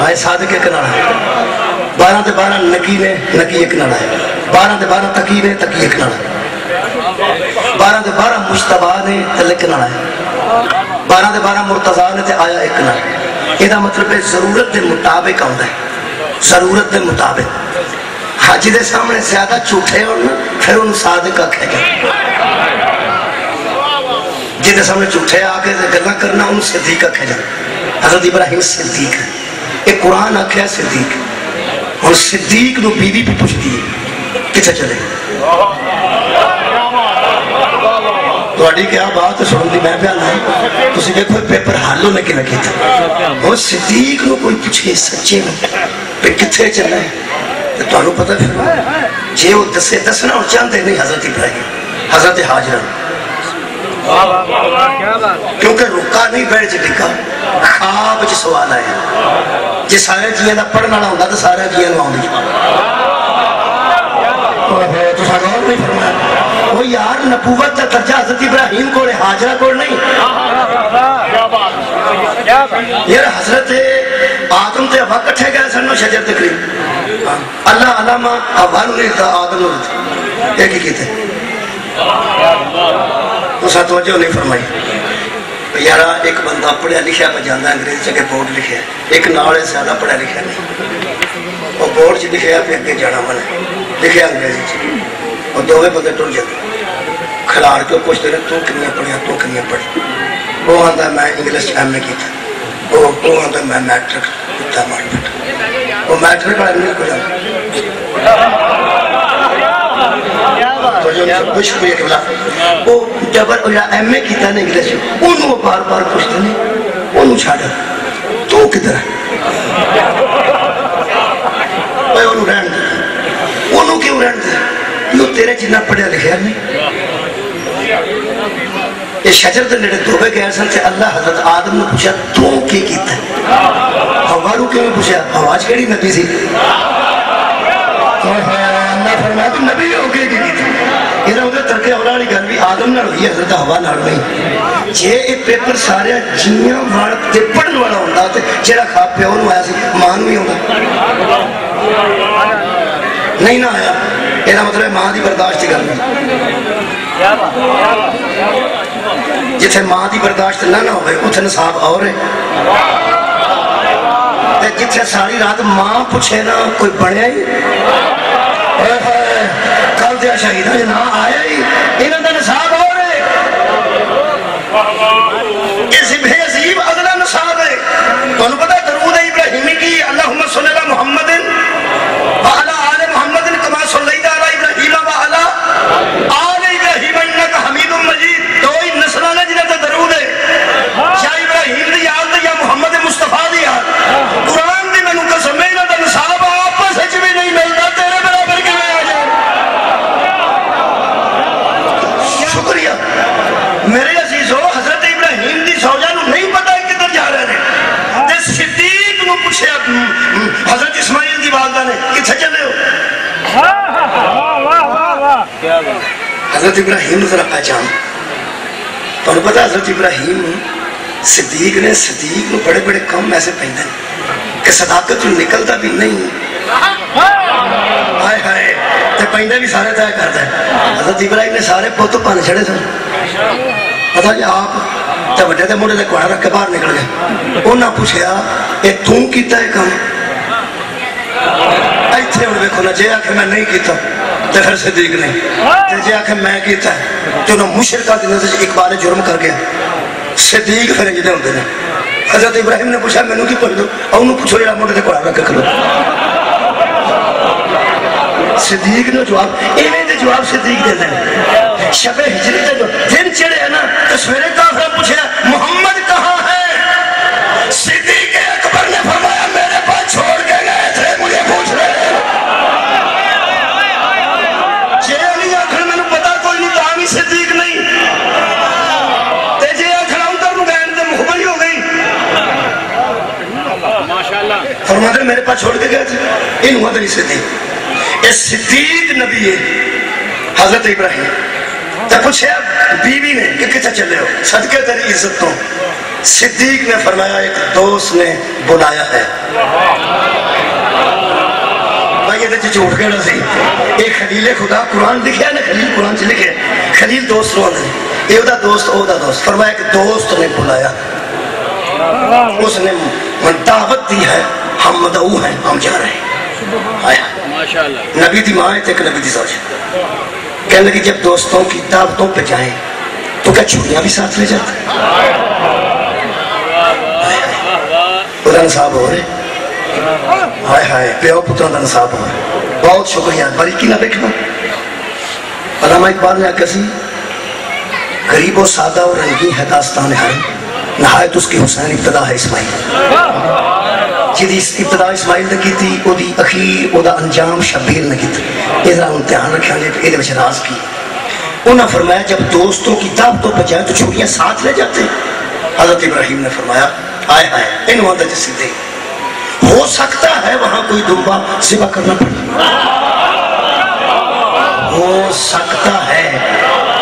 [SPEAKER 1] آئے صادق ایک نال آیا 12 دے 12 نکی نے نکی ایک نال آیا 12 دے 12 تقی نے تقی ایک نال آیا 12 دے 12 مجتبہ نے ایک نال آیا 12 دے 12 مرتضیٰ نے تے آیا ایک نال یہ مطلب ہے ضرورت دے مطابق آؤں ہے ضرورت دے مطابق حاجی دے سامنے زیادہ جھوٹے ہونا پھر انہوں صادق آکھے گا جی دے سامنے جھوٹے آکے گلہ کرنا انہوں صدیق آکھے جا حضرت ابراہیم صدیق ہے ایک قرآن آکھے صدیق اور صدیق نو بیوی بھی پوچھ دیئے کتے چلے تو اڈی کیا بات سن دی میں بیان ہے تو سی دیکھو پیپر حالوں نے کی لگی تھا اور صدیق نو کوئی پوچھے سچے میں پہ کتے چلے تو انہوں پتہ پھر جے وہ دسنا اور چاندے نہیں حضرت ابراہیم حضرت حاجرہ کیونکہ رکا نہیں بیٹھ لکھا خواب جی سوال آیا جی سارے جیئے دا پڑھنا نہ ہوتا تو سارے جیئے نہ ہوندی تو ساگور نہیں فرمایا وہ یار نبوت تا درجہ حضرت ابراہیم کو رہے حاجرہ کو نہیں یار حضرت آدم تے ہوا کٹھے گئے سنو شجر تقریب اللہ علامہ اوالو نہیں تھا آدم نہیں تھا ایک ہی کی تھے تو ساتھ توجہ نہیں فرمائی یارا ایک بندہ پڑھیا لکھیا پہ جاندہ انگریز جگہ بورڈ لکھیا ایک ناڑے زیادہ پڑھیا لکھیا نہیں وہ بورڈ چی لکھیا پہ اگے جانا منا لکھیا انگریز چی اور دووے بندے ٹر جاتے کھلاڑ کے پوچھتے رہے تو کنیا پڑھیا تو کنیا پڑھی وہ آندہ میں انگلیس ایم میں کی تھا وہ آندہ میں میٹرک کتا مار بیٹھا وہ میٹرک کا علمی کو جانا تو جو سب کچھ کوئی اکبلا وہ جبر ایم اے کی تھا نہیں انگلیس انہوں بار بار پوچھتے نہیں انہوں چھاڑا تو کدھر ہے انہوں رہن دے انہوں کیوں رہن دے یہ تیرے جنہ پڑھیا لکھیا نہیں یہ شجر دے نیڑے دھوبے گئے سن سے اللہ حضرت آدم نے پوچھا تو کی کیتا ہے ہوارو کیوں نے پوچھا آواز کیڑی نبی سی اللہ فرمایا تو نبی ہو کے کی کیتا یہ نہ ہوتا ترکے اولاڑی گھر بھی آدم نہ ہوئی حضرت ہوا نہ ہوئی جے ایک پیپر سارے جیاں وارد تے پڑھن والا ہوتا تے جیڑا خواب پہ انہوں آیا سی مان بھی ہوتا نہیں نہ آیا یہ نہ مطلب ماں دی برداشت گھر میں جتھے ماں دی برداشت نہ ہوئے اتھے نصاب اور ہے جتھے ساری رات ماں پوچھے نا کوئی بڑھیا ہی کل دیا شہیدہ یہ نہ آیا ہی انہوں نے نصاب اور ہے یہ ذبح عظیم اگلا نصاب ہے تو انہوں پتہ درود ابراہیمی کی اللہم صلی اللہ محمد وعلا آل محمد کما صلی اللہ علیہ ابراہیم وعلا آل ابراہیم انکا حمید مجید دو ہی نسلانہ جنہ تا درود ہے یا ابراہیم دی یاد یا محمد مصطفیٰ دی یاد قرآن دی میں نکل سمینا تا نصاب آپس ہچ بھی نہیں ملتا تیرے برابر کے میں آ جائے شکریہ میرے عزیزو حضرت ابراہیم دی سوجہ نو نہیں پتا ہے کدھر جا رہے ہیں تے صدیق نو پوچھے حضرت اسماعیل دی والدہ نے کتھے چلے ہو حضرت ابراہیم ذرا پہچان تو انہوں پتا حضرت ابراہیم صدیق نے صدیق نو بڑے بڑے کم ایسے پہنے کہ صداقت نکلتا بھی نہیں آئے ہائے تے پہنے بھی سارے طے کرتا ہے حضرت ابراہیم نے سارے پوتو پانے چھڑے تھے پتا جی آپ تے وڈے دے موڑے دے کوڑا رکھ کے باہر نکل گئے. انہاں پوچھیا اے توں کیتا ہے کام؟ ایتھے ہن ویکھو نا، جے آکھے میں نہیں کیتا تے پھر صدیق نہیں، تے جے آکھے میں کیتا ہے تے انہاں مشرکاں دی نظر وچ اقبال جرم کر گیا. صدیق پھر انج دے ہوندے نے. حضرت ابراہیم نے پوچھا مینوں کی پوچھ دو، انہوں پوچھو جڑا موڑے تے کوڑا رکھ کے کھلو. صدیق نے جواب ایویں دے جواب صدیق دے دے. شب ہجری تے جو دن چڑھے ہے نا تو سویرے کافر پوچھا محمد کہاں ہے؟ صدیق اکبر نے فرمایا میرے پاس چھوڑ کے گئے تھے، مجھے پوچھ رہے ہیں. جے علی آخر میں نے پتا کوئی نہیں تو آمی صدیق نہیں، تے جے آخر ادھر نو گئے تے مخبری ہو گئی. فرماتے میرے پاس چھوڑ کے گئے تھے، انہوں ادھر صدیق. یہ صدیق نبی ہے حضرت ابراہیم. تو پوچھے بیوی نے کہ کتنے چلے ہو؟ صدقے تیری عزت تو. صدیق نے فرمایا ایک دوست نے بلایا ہے. بھائی یہ جھوٹ کہنا سی، ایک خلیل خدا قرآن لکھے ہے نا، خلیل قرآن چ لکھے خلیل دوست رو آدھے یہ وہ دوست او دا دوست. فرمایا ایک دوست نے بلایا، اس نے دعوت دی ہے، ہم مدعو ہیں، ہم جا رہے ہیں. نبی دی ماں ہے تے ایک نبی دی زوج. کہنے لگی جب دوستوں کی دعوتوں پہ جائیں تو کیا چھڑیاں بھی ساتھ لے جاتے؟ خدا نصاب ہو رہے، ہائے ہائے پیو پتروں کا نصاب ہو رہے. بہت شکریہ، باریکی نہ دیکھنا. علامہ اقبال نے آکھا سی غریب و سادہ اور رنگین ہے داستان حرم، نہایت اس کی حسین ابتدا ہے اسماعیل. جدی ابتدا اسماعیل نے کی تھی، او دی اخیر او دا انجام شبیل نے کی تھی. یہ ذرا امتحان رکھا جائے کہ یہ راز کی. انہوں نے فرمایا جب دوستوں کی دعوتوں پہ جائیں تو چھوڑیاں ساتھ لے جاتے. حضرت ابراہیم نے فرمایا آئے آئے انہوں نے جیسے دے ہو سکتا ہے وہاں کوئی دنبا ذبح کرنا پڑے، ہو سکتا ہے.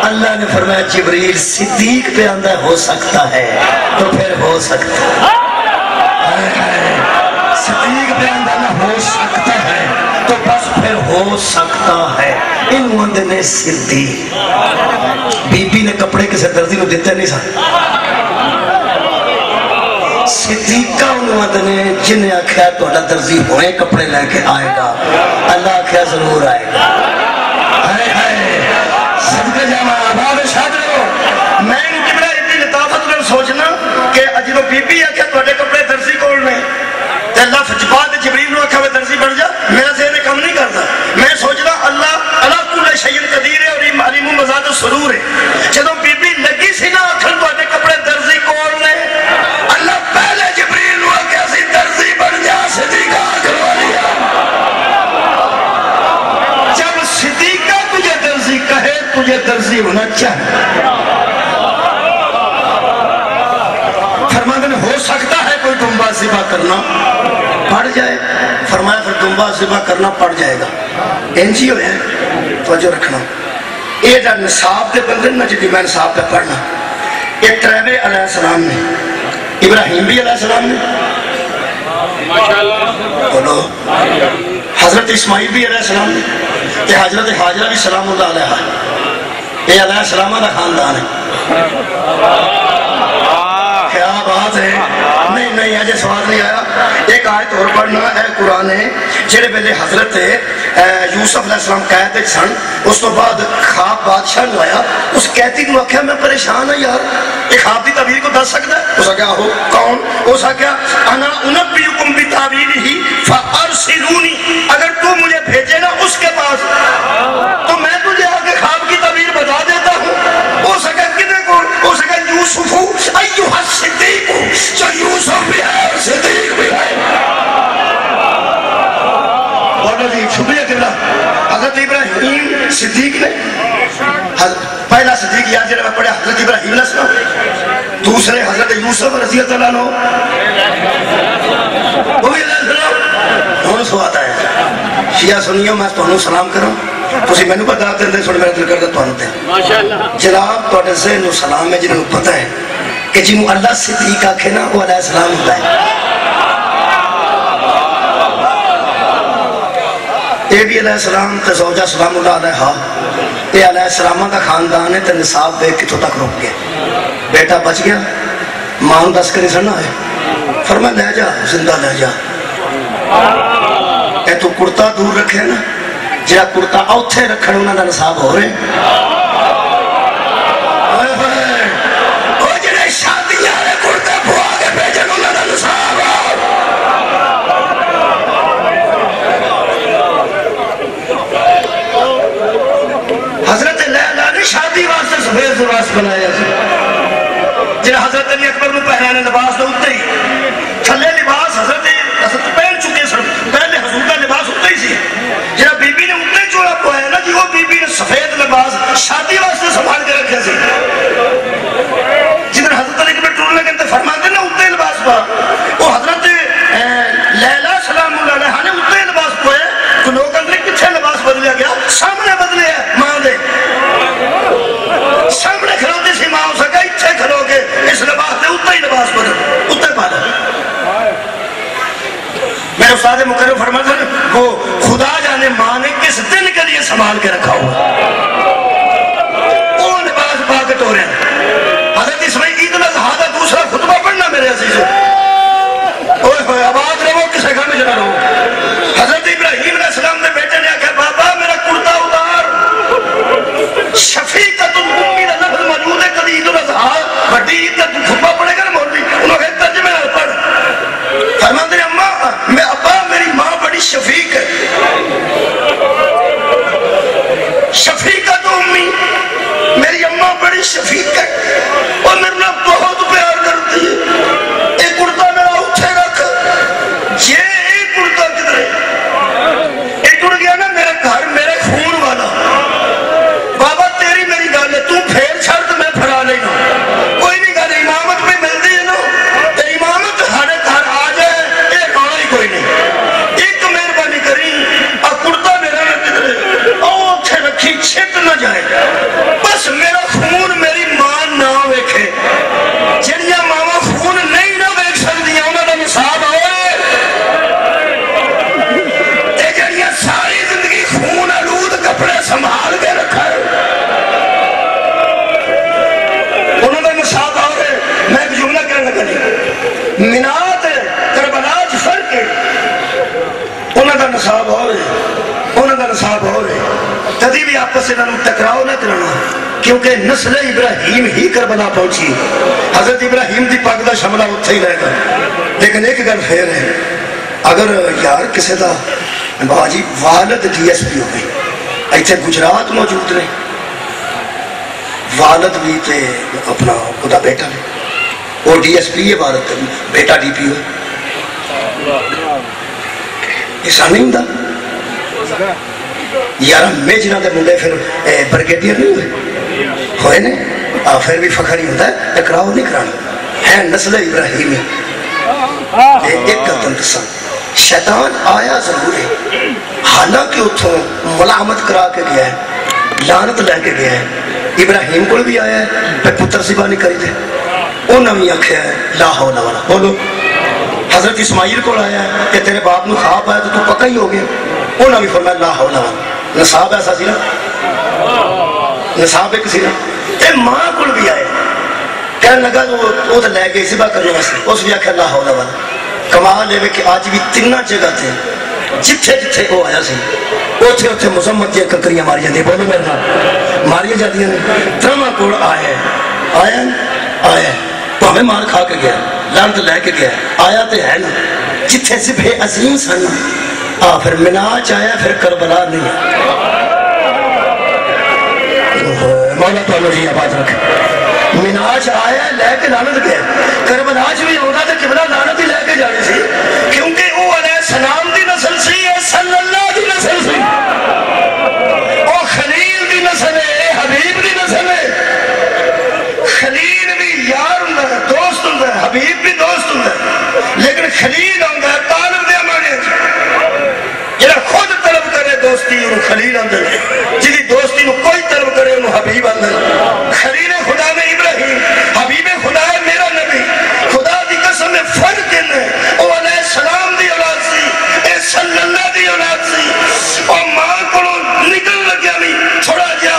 [SPEAKER 1] اللہ نے فرمایا جبریل صدیق پہ آندہ ہو سکتا ہے تو پھر ہو سکتا ہے. صدیق پہ آندہ ہو سکتا ہے تو بس پھر ہو سکتا ہے. انہوں نے صدیق بی بی نے کپڑے کسے دردی کو دیتے نہیں سا. صدیقہ انہوں نے جنہیں آکھیا تو اللہ درزی ہوئے کپڑے لے کے آئے گا، اللہ آکھیا ضرور آئے گا. ہائے ہائے صدقہ جامعہ آباد شاد لو. میں ان کی بڑا اتنی لطافت میں سوچنا کہ اجلو بی بی آکھیا تو اڈے کپڑے درزی کول نے تے اللہ فجباد جبریل نو آکھیا درزی بڑھ جا. میرا ذہن کم نہیں کرتا. میں سوچنا اللہ اللہ کل شیء قدیر ہے اور علیم مزاد سرور ہے. جدوں بی بی لگی سی نا آکھن تو اڈے کپڑے درزی کول نے، اللہ پہلے جبریل نو آکھیا سی درزی بن جا، صدیقہ کروا لیا. جب صدیقہ تجھے درزی کہے تجھے درزی ہونا چاہیے. فرمایا ہو سکتا ہے کوئی دنبا ذبح کرنا پڑ جائے. فرمایا پھر دنبا ذبح کرنا پڑ جائے گا. انجی ہوئے ہیں توجہ رکھنا. یہ جا نصاب دے بندے نا جدی میں نصاب پہ پڑھنا، یہ تریوے علیہ السلام نے، ابراہیم بھی علیہ السلام نے، بولو حضرت اسماعیل بھی علیہ السلام نے، تے حضرت حاجرہ بھی سلام اللہ علیہ. یہ علیہ السلام کا خاندان ہے. کیا بات ہے. نہیں نہیں آجے سوال نہیں آیا. ایک آیت اور پڑھنا ہے قرآن ہے جڑے پہلے حضرت یوسف علیہ السلام قید سن، اس تو بعد خواب بادشاہ نے آیا. اس قیدی نے آخیا میں پریشان ہوں یار، ایک خواب کی تعبیر کو دس سکتا ہے؟ اس کیا ہو کون؟ اس کیا انا انبئکم بتاویلہ فارسلونی، اگر تو مجھے بھیجے نا اس کے پاس تو میں تجھے آ کے خواب کی تعبیر بتا دیتا ہوں. ہو سکے کتنے کو ہو سکے یوسف ایھا الصدیق، جو یوسف بھی ہے اور صدیق بھی ہے. بولو جی شکریہ قبلہ. حضرت ابراہیم صدیق نے پہلا صدیق یاد جڑا پڑھا حضرت ابراہیم علیہ السلام، دوسرے حضرت یوسف رضی اللہ عنہ وہ بھی علیہ السلام. ہوں سو آتا ہے شیعہ سنیو میں تمہیں سلام کروں تسی میں نے بتا دیں سن میرا دل کرتا تمہیں دیں. جناب تھوڑے ذہن و سلام ہے جنہوں پتہ ہے کہ جنہوں اللہ صدیق آکھے نا وہ علیہ السلام ہوتا ہے. اے بھی علیہ السلام تے زوجہ سلام اللہ علیہ یہ علیہ السلام کا خاندان ہے تو نصاب دیکھ کتوں تک رک گیا بیٹا بچ گیا ماں دس کر سڑنا ہے فرمایا لے جا زندہ لے جا اے تو کرتا دور رکھے نا جہاں کرتا اوتھے رکھنے انہوں کا نصاب ہو رہے وہ جڑے شادیاں والے کرتا پوا کے بھیجن انہوں کا نصاب حضرت لیلا نے شادی واسطے سفید لباس بنایا جنہیں حضرت علی اکبر کو پہنانے لباس تو اتنے ہی تھلے لباس حضرت پہن چکے سن پہلے حضور کا لباس اتنے ہی سی جنہیں بی بی نے اتنے چوڑا پوایا نا جی وہ بی بی نے سفید لباس شادی واسطے سنبھال کے رکھے سی جنہیں حضرت علی اکبر ٹور لگے فرماتے نا اتنے لباس پا وہ حضرت لیلا سلام اللہ علیہ نے اتنے لباس پوئے تو لوگ اندر کتنے لباس بدلیا گیا سامنے بدلے ہے ماں دے سامنے کھلوتی سی ماں ہو سکا اتنے کھلو کے اس لباس دے اتنے ہی لباس بدل اتنے پالا میرے استاد مکرم فرماتے ہیں وہ خدا جانے ماں نے کس دن کے لیے سنبھال کے رکھا ہوا وہ لباس پا کے ٹورے حضرت اسماعیل عید الاضحیٰ کا دوسرا خطبہ پڑھنا میرے عزیزوں اوہ ہوئے آباد رہو کسے گھر میں جنا رہو حضرت ابراہیم علیہ السلام نے بیٹے نے کہا بابا میرا کرتا اتار شفیقت امی کا لفظ موجود ہے کبھی عید الاضحیٰ بڑی عید کا خطبہ پڑھے گا نا مولوی انہوں نے ترجمے نہ پڑھ فرماتے ہیں اماں میں ابا میری ماں بڑی شفیق ہے شفیقت امی میری اماں بڑی شفیق ہے اور میرے نام بہت پیار کرتی ہے ایک کرتا میرا اٹھے رکھ یہ ایک کرتا کدھر ہے ایک اڑ گیا نا میرا گھر میرے خون والا بابا تیری میری گال ہے تو پھیر چھڑ تو میں پھڑا لینا کوئی نہیں گال امامت میں ملتی ہے نا تو امامت ہر گھر آ جائے یہ رونا ہی کوئی نہیں ایک مہربانی کری اور کرتا میرا نہ کدھر ہے او اٹھے رکھی چھٹ نہ جائے بس میرا خون میری ماں نہ ویکھے جنیاں ماما خون نہیں نہ ویکھ سکدیاں انہاں دا نصاب ہوئے تے جنیاں ساری زندگی خون آلود کپڑے سنبھال کے رکھا ہے انہاں دا نصاب ہوئے میں ایک جملہ کہنا لگا منات کربلاج فرق ہے انہاں دا نصاب ہوئے انہاں دا نصاب ہوئے کدی بھی آپس سے انہوں ٹکراؤ نہ کرنا کیونکہ نسل ابراہیم ہی کربلا پہنچی حضرت ابراہیم دی پاک دا شملہ اتھے ہی رہے گا لیکن ایک گل پھر ہے اگر یار کسے دا باجی والد ڈی ایس پی ہوگی ایتھے گجرات موجود رہے والد بھی تے اپنا خدا بیٹا بھی وہ ڈی ایس پی ہے والد بیٹا ڈی پی ہو ایسا نہیں ہوں یار میں جنہ دے مندے پھر برگیڈیئر نہیں ہوئے ہوئے نے پھر بھی فخر ہی ہوتا ہے ٹکراؤ نہیں کرانا ہے نسل ابراہیم ایک قدم دساں شیطان آیا ضرور ہے حالانکہ اتھوں ملامت کرا کے گیا ہے لعنت لے کے گیا ہے ابراہیم کو بھی آیا ہے پہ پتر سبا نہیں کری تھے انہوں نے آکھیا ہے لا حول ولا بولو حضرت اسماعیل کو آیا ہے کہ تیرے باپ نے خواب آیا تو پکا ہی ہو گیا انہوں نے فرمایا لا حول ولا نصاب ایسا سی نا نصاب ایک سی نا تے ماں کو بھی آئے کہنے لگا وہ تو لے گئی سبا کرنے واسطے اس بھی آکھیا لا حول ولا کمال ہے کہ آج بھی تینہ جگہ تھے جتھے جتھے وہ آیا سی اوتھے اوتھے مذمت دیا کنکریاں ماری جاتی بولو میرے نال ماری جاتی ہیں ترما کوڑ آیا ہمیں مار کھا کے گیا لعنت لے کے گیا آیا تے ہے نا جتھے صبح عظیم سن پھر مناج آیا پھر کربلا نہیں مولا تو اللہ جی آباد رکھے مناج آیا لے کے لعنت گیا کربلاج بھی ہوگا تو قبلہ لعنت ہی لے کے جانے سی کیونکہ وہ علیہ السلام دی نسل سی ہے صلی اللہ دی نسل سی وہ خلیل دی نسل ہے حبیب دی نسل ہے خلیل بھی یار ہوں گا دوست ہوں گا حبیب بھی دوست ہوں گا لیکن خلیل ہوں گا طالب دے مانے جنہا خود طلب کرے دوستی انہوں خلیل اندر جنہی دوستی انہوں کوئی طلب کرے انہوں حبیب اندر خلیل خدا میں ابراہیم حبیب خدا ہے میرا نبی خدا دی قسم میں فرق ہے وہ علیہ السلام دی اولاد سی اے صلی اللہ دی اولاد سی اور ماں کو نکل لگیا نہیں تھوڑا جا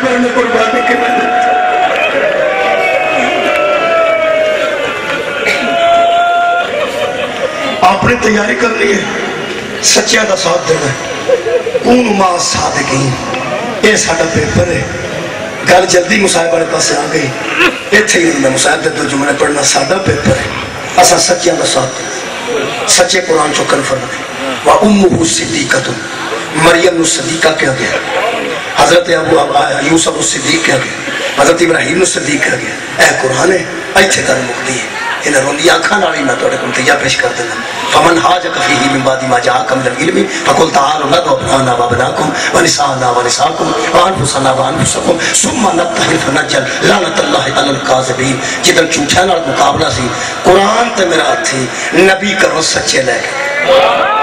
[SPEAKER 1] پیغمبر نے قربانی کی میں اپنی تیاری کرنی ہے سچیاں دا ساتھ دینا کون ما صادقین یہ ساڑھا پیپر ہے گل جلدی مصاحب والے پاس آ گئی ایتھے ہی میں مصاحب دے دو جملے پڑھنا ساڑھا پیپر ہے اسا سچیاں دا ساتھ دینا سچے قرآن چو کنفرم ہے وَأُمُّهُ صِدِّقَةٌ مریم نو صدیقہ کیا گیا حضرت ابو یوسف الصدیق کیا گیا حضرت ابراہیم نو صدیق کیا گیا اے قرآن ہے ایتھے گل مکدی ہے انہیں روندی آنکھاں نالی میں توڑے کم تیار پیش کر دینا فمن حاجک فیہی من بعد ما جاءکم من العلم فقل تعالوا ندعو ابناءنا وابناءکم ونساءنا ونساءکم وانفسنا وانفسکم ثم نبتہل فنجل لعنت اللہ علی الکاذبین جدن جھوٹیاں نال مقابلہ سی قرآن تے میرا ہتھی نبی کرو سچے لے گئے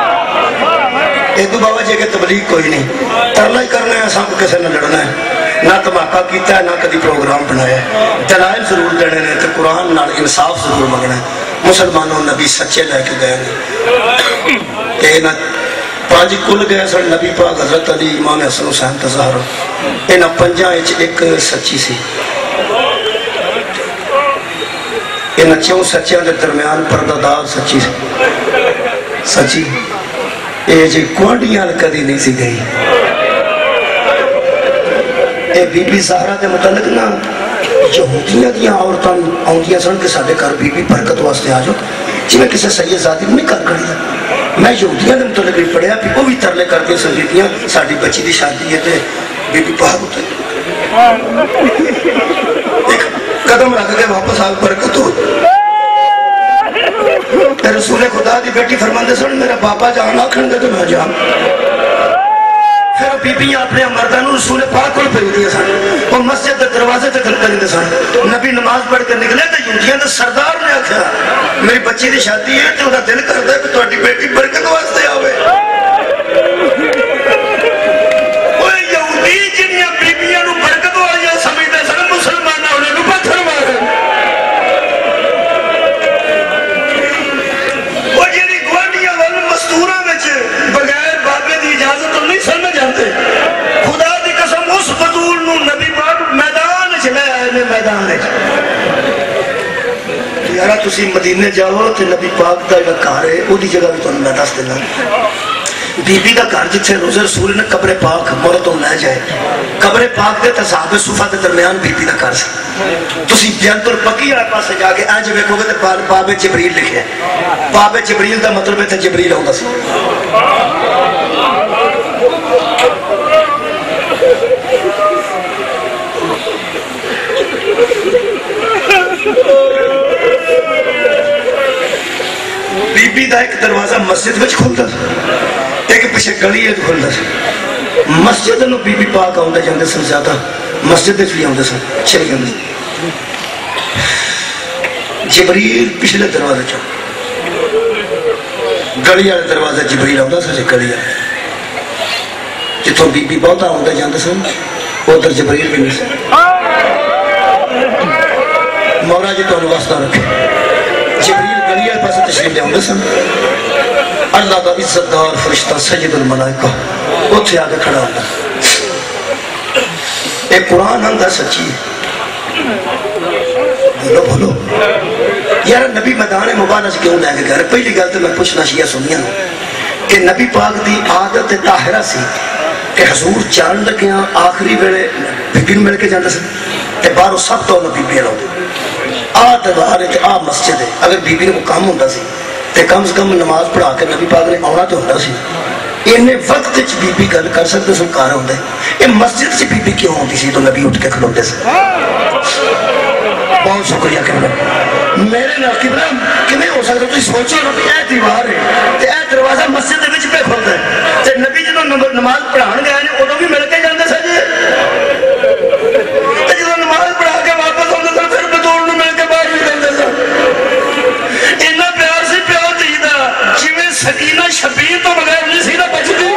[SPEAKER 1] ایدو بابا جی کے تبلیغ کوئی نہیں ترلا ہی کرنا ہے سب کسے نہ لڑنا ہے نہ تماکہ کیتا ہے نہ کدی پروگرام بنایا ہے دلائل ضرور دینے نے تو قرآن نال انصاف ضرور منگنا ہے مسلمانوں نبی سچے لے کے گئے ہیں کہ نہ پانچ کل گئے سن نبی پاک حضرت علی امام حسن حسین تظاہر انہاں پنجاں وچ ایک سچی سی انہاں چوں سچیاں دے درمیان پردہ دار سچی سچی یہ جی کوانڈیاں کدی نہیں سی گئی اے بی بی زہرا دے متعلق نا یہودیاں دیاں عورتاں آؤندیاں سن کہ ساڑھے کار بی بی برکت واسطے آ جاؤ جی میں کسی سید ذاتی نہیں کر کری میں یہودیاں دے متعلق نہیں پڑھیا بھی وہ بھی ترلے کر دیا سنجیدیاں ساڑھی بچی دی شادی ہے تے بی بی پاک ہوتا ہے ایک قدم رکھ کے واپس آگ برکت ہو رسول خدا دی بیٹی فرماندے سن میرا بابا جان آکھن دے تو میں جان پھر بی بیاں اپنے مردانوں رسول پاک کو پھیل دیا سن وہ مسجد دے دروازے تے کریں دے سن نبی نماز پڑھ کے نکلے تو یہودیاں دے سردار نے آکھا میری بچی دی شادی ہے تو انہا دل کر دے کہ تہاڈی بیٹی برکت واسطے آوے وہ یہودی جنیاں بی بیاں نو برکت والیاں سمجھدے سن مسلماناں انہاں نو پتھر مارے بغیر بابے دی اجازت تو نہیں سمجھ جاتے خدا دی قسم اس فضول نو نبی پاک میدان چلے آئے نے میدان یارا تسی مدینے جاؤ تو نبی پاک دا ایک کار ہے وہ دی جگہ بھی تو میں دست دینا بی بی دا کار جتھے روزے رسول نے قبر پاک مورتوں لے جائے قبر پاک دے تصحاب صفحہ دے درمیان بی بی دا کار سی تسی جنت البقیع آئے پاس سے جا کے آج میں کہو گے باب جبریل لکھے باب جبریل دا مطلب ہے جبریل ہوگا سی بی بی دا ایک دروازہ مسجد وچ کھلتا ایک پیچھے گلی ہے کھلتا مسجد نو بی بی پاک آؤندے جاندے سن زیادہ مسجد وچ بھی آؤندے سن چلی آندے جبریل پچھلے دروازے چاہ گلی والے دروازے جبریل آؤندا سن گلی والے جتوں بی بی بہت آؤندے جاندے سن ادھر جبریل بھی نہیں سن مولا جی تانوں واسطہ رکھے جبریل گلی والے پاسے تشریف لے آؤندے سن اللہ دا عزت دار فرشتہ سید الملائکہ اتھے آگے کھڑا ہوتا ایک قرآن اندر سچی ہے بولو بولو یار نبی میدان مبارک کیوں لے کے گھر پہلی گل تو میں پوچھنا شیعہ سنیا کہ نبی پاک دی عادت طاہرہ سی کہ حضور جان لگیاں آخری ویلے بگن مل کے جاندے سے تے باہروں سب تو نبی بی لاؤ دربار ہے آ مسجد ہے اگر بی بی نے کو کام ہوتا سی تے کم سے کم نماز پڑھا کے نبی پاک نے آنا تو ہوتا سی انہیں وقت چ بی بی گل کر سکتے سن کار ہوندے یہ مسجد سے بی بی کیوں ہوتی سی تو نبی اٹھ کے کھلوندے سے بہت شکریہ کہنا میرے ناقبرہ کمیں ہو سکتا تو سوچو نبی اے دیوار ہے تے اے دروازہ مسجد دے وچ پہ کھلتا ہے تے نبی جنہوں نماز پڑھان گئے ہیں ادھوں بھی مل کے جاندے سجے تے جنہوں نماز پڑھا کے واپس ہوندے سن پھر بدور نو مل کے باہر بھی جاندے سن اتنا پیار سی پیار دیدا جویں سکینہ شبیر تو بغیر نہیں سی نہ بچدی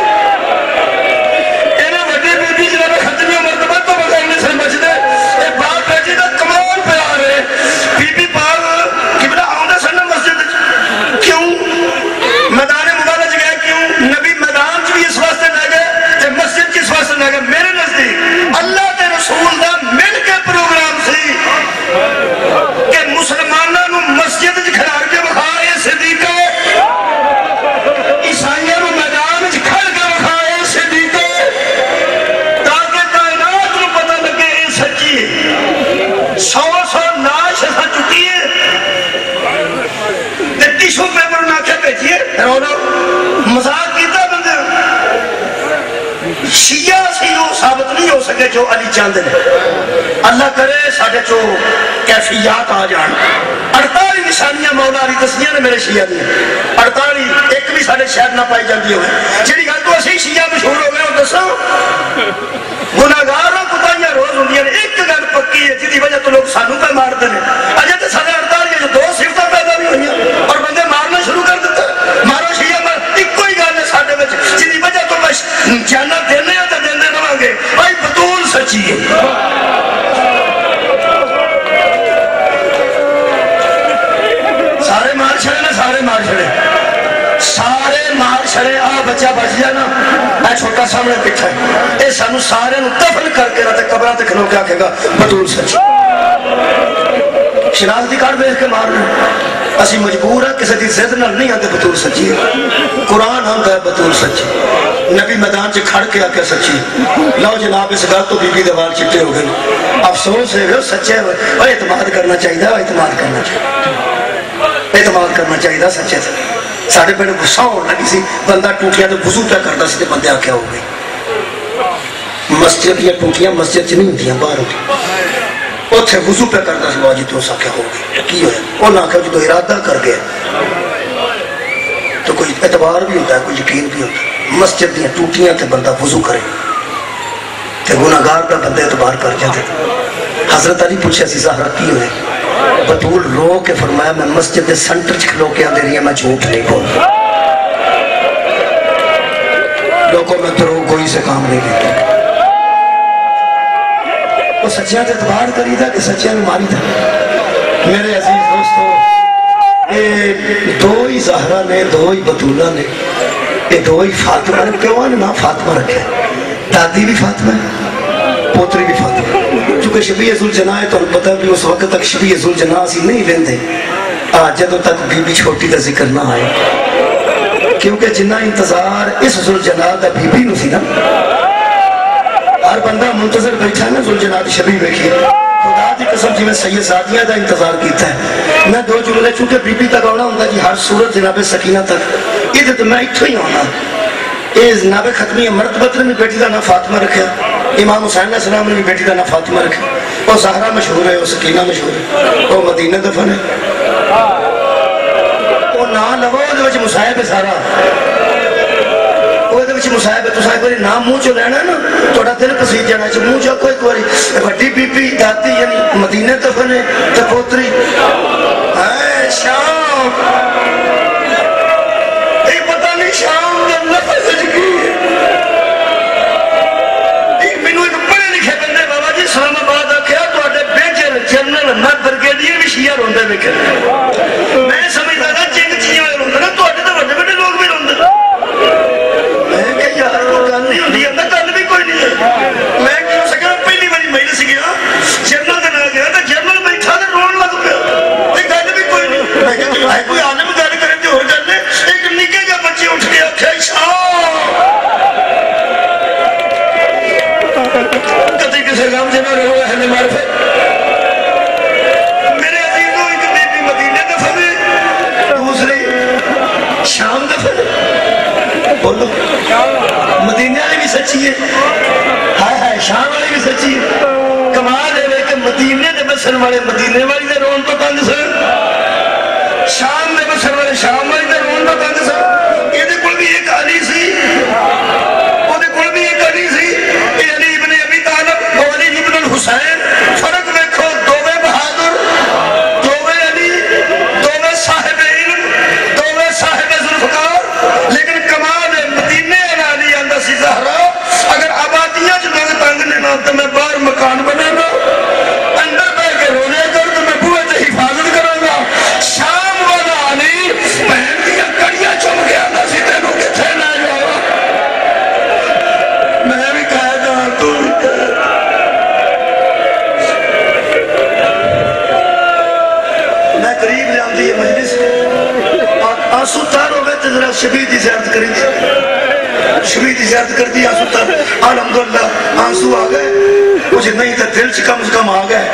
[SPEAKER 1] انہاں وڈی بی بی جنہاں ختمی مرتبہ تو بغیر نہیں سن بچدے اے باپ بیٹی دا کمال پیار ہے بی بی پاک قبلہ آؤندے سن مسجد کیوں میدان مبارک گئے کیوں نبی میدان بھی اس واسطے لے گئے تے مسجد کس واسطے لے گئے میرے نزدیک اللہ کے جو علی چاندے اللہ کرے ساڑھے چو کیفیات آ جان 48 نشانیاں مولا علی دسیاں نے میرے شیعہ دی 48 ایک بھی ساڑھے شہر نہ پائی جاندی ہوئے جیڑی گل تو اسی شیعہ مشہور ہو گئے اور دسو گناہگاروں کتائیاں روز ہوندیاں نے ایک گل پکی ہے جی وجہ تو لوگ سانو پہ مارتے ہیں اجے تو ساڑھے 48 جو 2 صفتیں پیدا بھی ہوئی ہیں اور بندے مارنا شروع کر دیتا مارو شیعہ مار ایک کوئی گل ہے ساڑھے بچ جی وجہ تو بس جانا دینے ہیں تو دینے رہاں گے بھائی بطول سچی ہے سارے مار چھڑے نا سارے مار چھڑے سارے مار چھڑے آ بچہ بچ جانا میں چھوٹا سامنے پٹھا ہے اے سانو سارے دفن کر کے رہتے قبرہ تک کھنو کیا کہے گا بطول سچی شناختی کارڈ بیچ کے مارنا اسی مجبور ہے کسی دی زد نہ نہیں آتے بطول سچی ہے قرآن آتا ہے بطول سچی نبی میدان سے کھڑ کے آکے سچی لو جناب اس گھر تو بی بی دوال چٹے ہو گئے افسوس ہے وہ سچے وہ اعتماد کرنا چاہیے اعتماد کرنا چاہیے اعتماد کرنا چاہیے سچے سے ساڑھے پہلے غصہ ہونا کسی بندہ ٹوٹیا تو وضو پہ کرتا سی بندے آکھیا ہو گئی مسجد یا ٹوٹیاں مسجد چ نہیں ہوندیاں باہر ہوتی اتنے وضو پہ کرتا سی واجی تو ساکھیا ہو گئی کی ہویا وہ نہ کہ جو ارادہ کر گیا تو کوئی اعتبار بھی ہوتا ہے کوئی یقین بھی ہوتا ہے مسجد دیا ٹوٹیاں تے بندہ وضو کرے تے گناہگار کا بندے اعتبار کر جاتے حضرت علی پوچھا سی زہرا کی ہوئے بطول رو کے فرمایا میں مسجد دے سنٹر چکلو کے آدھے رہی ہے میں جھوٹ نہیں بول لوگوں میں درو کوئی سے کام نہیں لیتا وہ سچیاں تے اعتبار کری تھا کہ سچیاں میں ماری تھا میرے عزیز دوستو دو ہی زہرا نے دو ہی بطولہ نے یہ دو ہی فاطمہ نے پیوہ نے نام فاطمہ رکھے دادی بھی فاطمہ ہے پوتری بھی فاطمہ چونکہ شبیہ ذوالجناح ہے تو پتہ بھی اس وقت تک شبیہ ذوالجناح سی نہیں لیندے جدوں تک بی بی چھوٹی کا ذکر نہ آئے کیونکہ جنہ انتظار اس ذوالجناح دا بی بی نو سی نا ہر بندہ منتظر بیٹھا ہے نا ذوالجناح دی شبیہ بیٹھی خدا دی قسم جی میں سید سعدیہ دا انتظار کیتا ہے میں دو جملے چونکہ بی بی تک آنا ہوں جی ہر صورت جناب سکینہ تک یہ تو میں اتھو ہی ہونا یہ جناب ختمی مرتبت نے بیٹی کا نام فاطمہ رکھا امام حسین علیہ السلام نے بھی بیٹی کا نام فاطمہ رکھا وہ زہرا مشہور ہے وہ سکینہ مشہور ہے وہ مدینہ دفن ہے وہ نام لگو وہ مصاحب ہے سارا وہ مصاحب ہے تو صاحب کوئی نام منہ چو لینا نا تھوڑا دل پسید جانا ہے منہ چو کوئی کوئی بڑی بی بی داتی یعنی مدینہ دفن ہے تو پوتری اے شام ایک پتہ نہیں شام جب لفظ جگی ایک منو ایک پڑھے لکھے بندے بابا جی اسلام آباد آکھیا تو آٹے بیجر جنرل میں برگیڈیر بھی شیعہ روندے بکھر میں سمجھتا تھا جنگ چیزیں ہوئے روندے نا تو آٹے تو بڑے بڑے لوگ بھی روندے میں کہ یار وہ گل نہیں ہوندی ہے گل بھی کوئی نہیں ہے میں کیوں سکا پہلی باری مجلس گیا جنرل دے نہ گیا تو جنرل بیٹھا تے رون لگ پیا تے گل بھی کوئی نہیں میں کہ کوئی عالم گل کرے تے ہور گل ایک نکے جا بچے اٹھ کے آکھیا شاہ کتی کسے غم جنہ رہو اہل معرفت میرے عزیزوں ایک بی بی مدینہ دفن ہے دوسری شام دفن ہے بولو مدینہ والی بھی سچی ہے ہائے ہائے شام والی بھی سچی ہے کمال ہے کہ مدینے دے بسن والے مدینے والی دے رون تو تنگ سن شام دے بسن والے شام والی دے رون تو تنگ سن یہ دے کل بھی ایک علی سی وہ دے کل بھی ایک علی سی یہ علی ابن ابی طالب وہ علی ابن الحسین فرق دیکھو دووے بہادر دووے علی دووے صاحب علم دووے صاحب ذوالفقار لیکن کمال ہے مدینے علی اندر سی زہرا اگر آبادیاں جو لوگ تنگ لینا تو میں باہر مکان بنے گا اندر بے کے رونے کر تو میں بوئے تے حفاظت کروں گا شام والا علی بہن دیا کڑیاں چم گیا نا سی تینوں کے تھے نہ جاؤ میں بھی کہا جا تو میں قریب جانتی ہے مجلس آنسو تار ہو گئے تو ذرا شبیر دی زیارت کری دی شبیر دی زیارت کر دی آنسو تار الحمدللہ آنسو آ گئے کچھ نہیں تھا دل سے کم از کم آ گئے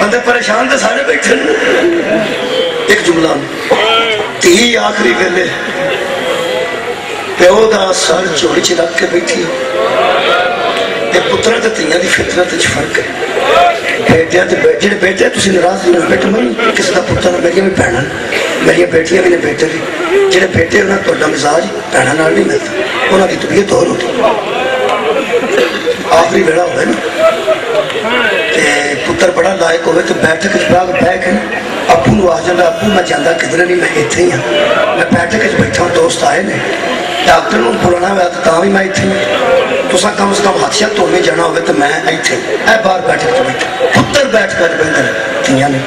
[SPEAKER 1] بندے پریشان تھے سارے بیٹھے ایک جملہ تی آخری ویلے پیو دا سر چوڑی چ رکھ کے بیٹھی یہ پتروں تے تیاں دی فطرت وچ فرق ہے بیٹیاں تے جڑے بیٹے تسی ناراض نہیں بیٹے میں کس دا پتر میری بھی بہناں میری بیٹیاں بھی نے بیٹے بھی جڑے بیٹے انہاں تہاڈا مزاج بہناں نال نہیں ملدا انہاں دی طبیعت اور ہوتی آخری ویلا ہوئے نا کہ پتر بڑا لائق ہوئے تو بیٹھک باغ بہ کے ابو نو آ جانا ابو میں جانا کدھر نہیں میں اتنے ہی ہاں میں بیٹھک بیٹھا ہوں دوست آئے نے ڈاکٹر نو بلانا ہوا تو تاں بھی میں اتنے ہوں تو کم از کم ہاتھ شاید دھونے جانا ہوئے تو میں اتنے اے باہر بیٹھک بیٹھا پتر بیٹھ کر بہتر تیاں نے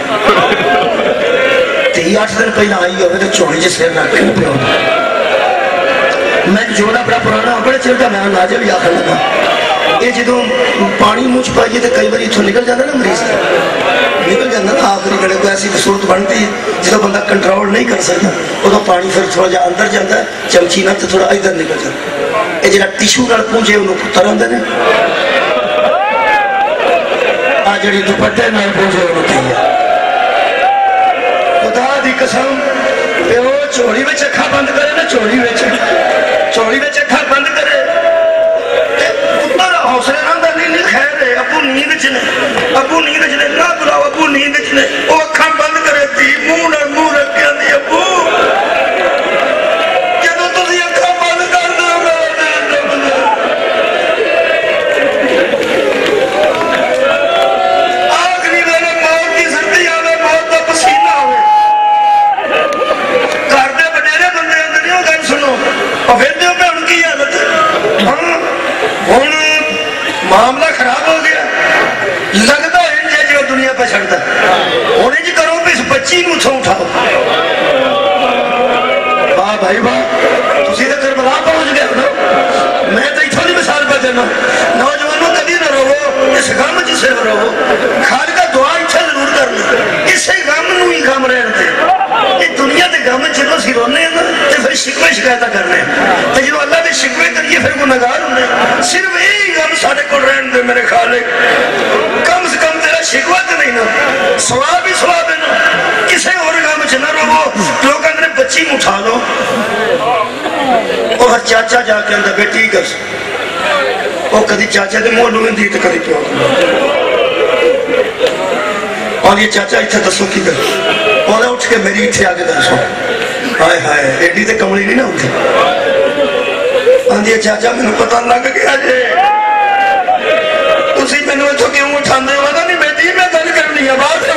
[SPEAKER 1] 8 دن پہلے آئی ہوئے تو چوڑی جی سیر رکھ کے پہ میں جوڑا بڑا پرانا بڑے چلتا میں ناجے بھی آخر لگا یہ جدو پانی منہ پائیے تو کئی بار اتوں نکل جاتا نا مریض نکل جاتا نا آخری گڑے کو ایسی صورت بنتی جدو بندہ کنٹرول نہیں کر سکتا ادو پانی پھر تھوڑا جا اندر جاتا ہے چمچی نہ تو تھوڑا ادھر نکل جاتا یہ جا ٹیشو نال پونجے انہوں پتر آتے ہیں آ جڑی دوپٹے نال پونجے انہوں کی ہے خدا دی قسم وہ چوڑی میں اکھا بند کرے نا چوڑی میں اکھا بند کرے حوصلے نہ نہیں خیر ہے ابو نیند چنے ابو نیند چنے نہ بلاؤ ابو نیند چنے وہ اکھاں بند کرے تھی منہ رکھ کے آدھی ابو جدو تسی اکھاں بند کر دو آخری ویلے موت کی سردی آوے موت کا پسینہ آوے گھر دے بڈیرے بندے اندر نہیں ہو گئے سنو اور پھر دیو پہ ان کی حالت ہوں معاملہ خراب ہو گیا لگتا ہے انجھے جو دنیا پہ چھڑتا انہیں جی کرو بھی اس بچی نو چھو اٹھاؤ واہ بھائی واہ تسی تو کربلا پہنچ گئے ہو میں تو اتھوڑی مثال پہ دینا نوجوانوں کبھی نہ رہو اس غم جسے رہو خال کا دعا اچھا ضرور کرنا اسے غم نو ہی غم رہنے دے یہ دنیا دے غم جنہوں سی رونے ہیں نا تو پھر شکوے شکایتہ کرنے ہیں تو جنہوں اللہ دے شکوے کریے پھر گناہگار ہونے صرف یہی غم سارے کو رہن دے میرے خالق کم سے کم تیرا شکوہ تو نہیں نا سواب ہی سواب ہے نا کسے اور غم چنا رو لوگ اندر بچی مٹھا دو اور چاچا جا کے اندر بیٹی کر وہ کدی چاچا دے مول ہوئے دی تو کدی پیو اور یہ چاچا اتھا دسو کی کر اور اٹھ کے میری اتھے آگے دسو ہائے ہائے ایڈی تے کملی نہیں نا ہوتی آندھی چاچا میں نے پتہ لگ گیا جے اسی میں نے تو کیوں اٹھاندے والا نہیں بیٹی میں گل کرنی ہے بات ہے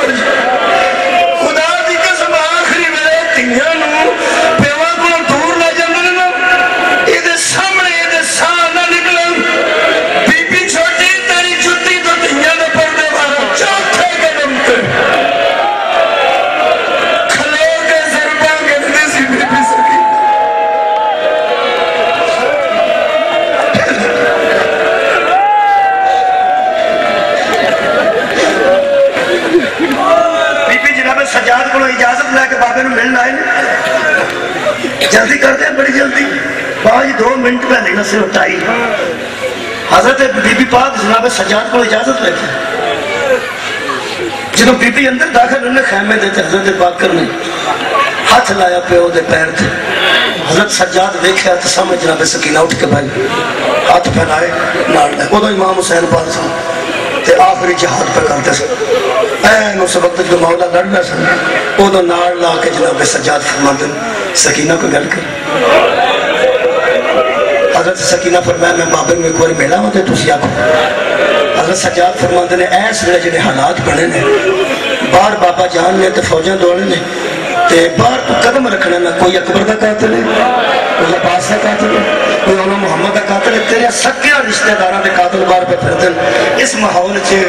[SPEAKER 1] خدا دی قسم آخری میرے تیاں نو پیوا کو دور لے جاندے نا یہ سامنے یہ ساہ نہ نکلن بی بی چھوٹی تیری جتی تو تیاں نے پردے والا چوتھے قدم تے کھلو کے ضربہ کرنے سی بی بی سکی سجاد کو اجازت لے کے بابے نے ملنا ہے جلدی کر دیں بڑی جلدی باج 2 منٹ پہ لینا صرف ٹائی حضرت بی بی پاک جناب سجاد کو اجازت لے کے جنہوں بی بی اندر داخل انہیں خیمے دیتے حضرت پاکر نے ہاتھ لایا پیو دے پیر تھے حضرت سجاد دیکھا تو سامنے جناب سکینہ اٹھ کے بھائی ہاتھ پھیلائے نال لے وہ تو امام حسین پاک سن تے آخری جہاد پہ کرتے سن این اس وقت جو مولا لڑنا سن وہ تو نار لا کے جناب سجاد فرماندن سکینہ کو گل کر حضرت سکینہ فرمایا میں بابر میں کوئی ملا ہوں تو تسی آکھو حضرت سجاد فرماندن نے ایس ویلے جنہیں حالات بنے نے باہر بابا جان نے تے فوجیں دوڑے نے تے باہر تو قدم رکھنے میں کوئی اکبر دا قاتل ہے کوئی عباس دا قاتل ہے کوئی اولا محمد دا قاتل ہے تیرے سکیاں رشتہ داران دے قاتل بار پہ پھردن اس ماحول چھے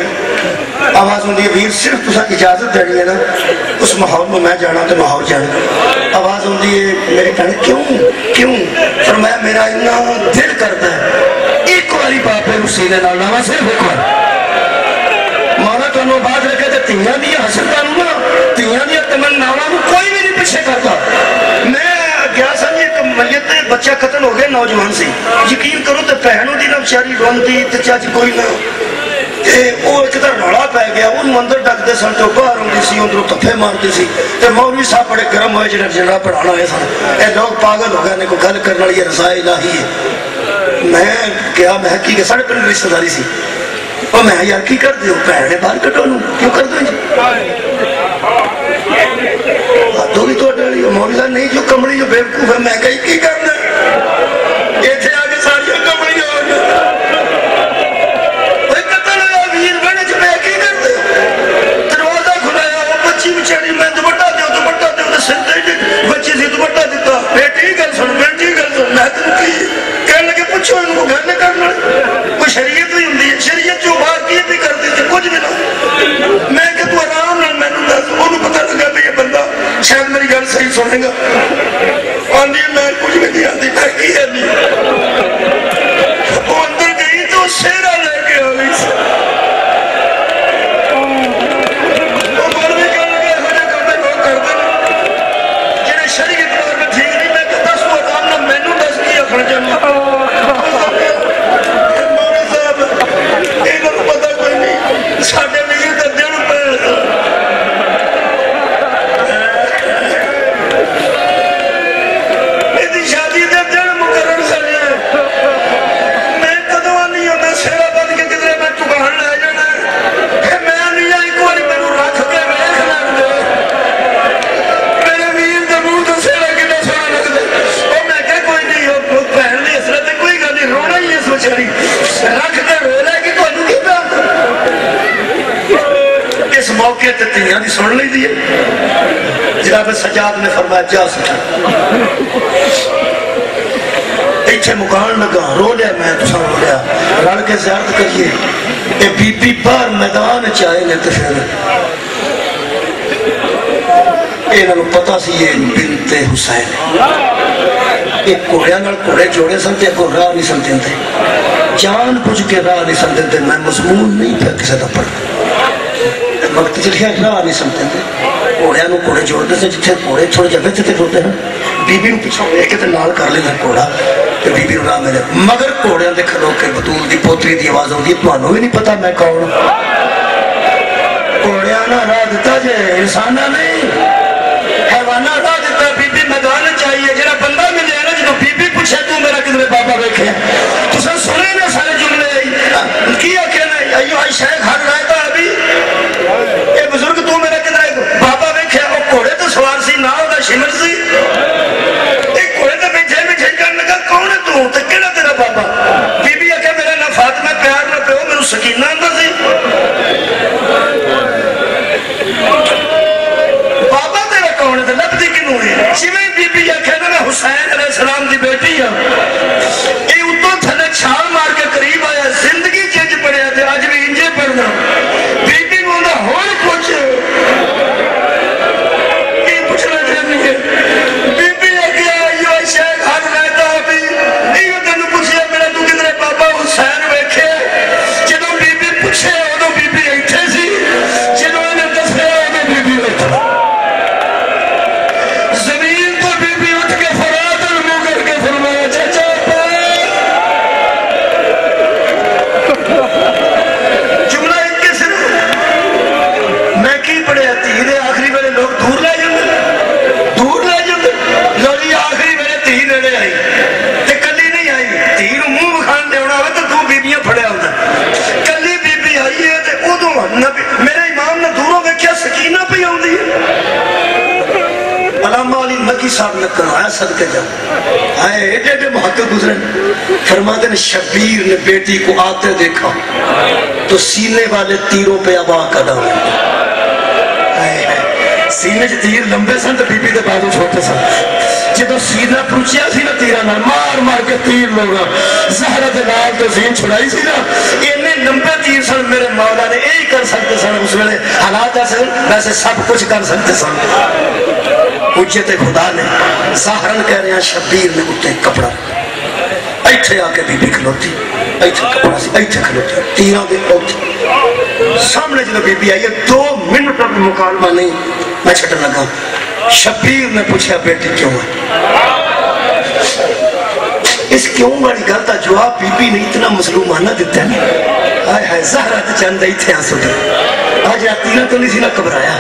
[SPEAKER 1] آواز ہوندی ہے ویر صرف تسا اجازت دینی ہے نا اس ماحول میں جانا تو ماحول جانا آواز ہوندی ہے میرے کہنے کیوں فرمایا میرا اتنا دل کرتا ہے ایک والی باپے رسیلے نالاما صرف ایک بار مولا تو انہوں بات رکھے تھے تیاں دیا حسن کانو نا تیاں دیا تمناواں کوئی بھی نہیں پیچھے کرتا میں گیا سن ایک ملیت بچہ قتل ہو گیا نوجوان سے یقین کرو تو پہنوں دی نہ بچاری روندی تے چاچ کوئی نہ وہ ایک طرح روڑا پہ گیا انہوں اندر ڈک دے سن تو باہر ہوندی سی اندروں تفے مارتی سی تے مولوی صاحب بڑے گرم ہوئے جنہاں پڑھانا ہے سن اے لوگ پاگل ہو گئے نے کو گل کرنا یہ رضا الہی ہے میں کیا میں کی کہ ساڑھے پہلے رشتہ داری سی اور میں یار کی کر دیو پہن نے باہر کٹو نو کیوں کر دو دو بھی تو ڈالی مولوی صاحب نہیں جو کمڑی جو بیوقوف ہے میں کہیں کی کرنا یہ تھے آگے ساری کمڑی ہو وہ قتل ہوا ویر بنے جو میں کی کر دے دروازہ کھلایا وہ بچی بچاری میں دوپٹا دیو سر دے بچی سی دوپٹا دیتا بیٹی گل سن میں تم کی کہنے لگے پوچھو ان کو گھر میں کرنا کوئی شریعت بھی ہوندی ہے شریعت جو بات کی بھی کر دیتے کچھ بھی نہ میں کہ تو آرام نال میں نے دس انہوں پتہ لگا بھی یہ بندہ شاید میری گل صحیح سنے گا آندھی میں کچھ بھی نہیں آندھی میں کی ہے نہیں وہ اندر گئی تو شیرہ لے کے آئی وہ مولوی کہنے لگے ہمیں کمیں لوگ کر دیں جنہیں شریعت بار میں ٹھیک نہیں میں کہتا سو آرام نال میں نے دس کی اکھڑ جانا مولوی صاحب ایک کو پتہ کوئی نہیں ساڑھے نہیں کر دے روپے اس موقع تے تیاں دی سن لی دیئے جناب سجاد نے فرمایا جا سکتا ایچھے مکان لگا رو لیا میں تو سن رو لیا رڑ کے زیارت کریے اے بی بی بار میدان چاہے لیتے پھر انہوں نے پتا سی یہ بنت حسین ایک کوڑیاں نال کوڑے جوڑے سنتے کو راہ نہیں سنتے تھے جان پوچھ کے راہ نہیں سنتے تھے میں مضمون نہیں پھر کسے دا پڑھتا وقت چلیا راہ نہیں سنتے تھے کوڑیاں نو کوڑے جوڑتے تھے جتھے کوڑے تھوڑے جگہ تھے ہوتے ہیں بی بی نو پیچھے ہوئے کہ نال کر لینا کوڑا کہ بی بی نو راہ ملے مگر کوڑیاں دے کھلو کے بطول دی پوتری دی آواز ہوتی ہے تو انہوں بھی نہیں پتا میں کون کوڑیاں نہ راہ دیتا جے انسانہ نہیں حیوانہ راہ دیتا بی بی میدان چاہیے جنہا بندہ ملے نا جنہوں بی بی پوچھے تو میرا کدھر بابا بیکھے تو سن سنے نا سارے جملے کیا کہنا ایو آئی شیخ ہر رائتا ابھی اے بزرگ تو میرا کدھر بابا بیکھے او کوڑے تو سوار سی نہ ہوگا شمر سی ایک کوڑے تو بیٹھے میں جھنکر لگا کون ہے تو تکیڑا تیرا بابا بی بی آکے میرا نہ فاطمہ پیار نہ پہ ہو میرے سکینہ اندر سی بابا تیرا کون ہے تو لب دی کنوں ہے شمیں بی بی آکے نا حسین علیہ السلام دی بیٹی ہے اے اتوں تھلے چھال مار کے قریب آیا زندگی چینج پڑیا تھے آج بھی انجے پڑھنا بی بی موندا ہون کچھ یہ پوچھنا چاہنی ہے بی بی آگے آئیو شیخ ہر رہتا ابھی ایو تینو پوچھیا میرا تو کدھر بابا حسین ویکھے جنہوں بی بی پوچھے انہوں بی بی ایتھے سی جنہوں انہیں دسے انہوں بی بی ایتھے زمین تو بی بی اٹھ کے فرات المو کر کے فرمایا چچا جملہ ایک کے صرف میں کی پڑے تیرے آخری میرے لوگ دور لے جاندے لولی آخری میرے تیر نڑے آئی تے کلی نہیں آئی تیر منہ بکھان دے ہونا ہوئے تو دو بیبیاں پھڑے ہوتا کلی بی بی آئی ہے تے ادھوں میرے امام نے دوروں میں کیا سکینہ پہ آؤں دی علامہ علی مکی صاحب نے کہا آیا صدقے جا آئے ایڈے ایڈے محقق گزرے فرماتے نے شبیر نے بیٹی کو آتے دیکھا تو سینے والے تیروں پہ ابا کا ڈال سینے جو تیر لمبے سن تو بی بی دے بازو چھوٹے سن جدو سینہ پروچیا سی نا تیرہ مار مار کے تیر لوگا زہرہ دلال تو زین چھڑائی سی نا انہیں لمبے تیر سن میرے مولا نے ایک کر سکتے سن اس ویلے حالات ایسے ویسے سب کچھ کر سکتے سن حجت خدا نے ظاہرن کہہ رہے ہیں شبیر نے اٹھے کپڑا ایتھے آ کے بی بی کھلوتی ایتھے کپڑا سی ایتھے کھلوتی تیرہ دے پہنچ سامنے جب بی بی آئی 2 منٹ پر مکالمہ نہیں میں چھٹن لگا شبیر نے پوچھا بیٹی کیوں ہے اس کیوں والی گلتا جواب بی بی نے اتنا مظلومانہ دیتا ہے آئے ہائے زہرہ تے چند ایتھے آنسو دے آج تیرہ تو نہیں سی نہ گھبرایا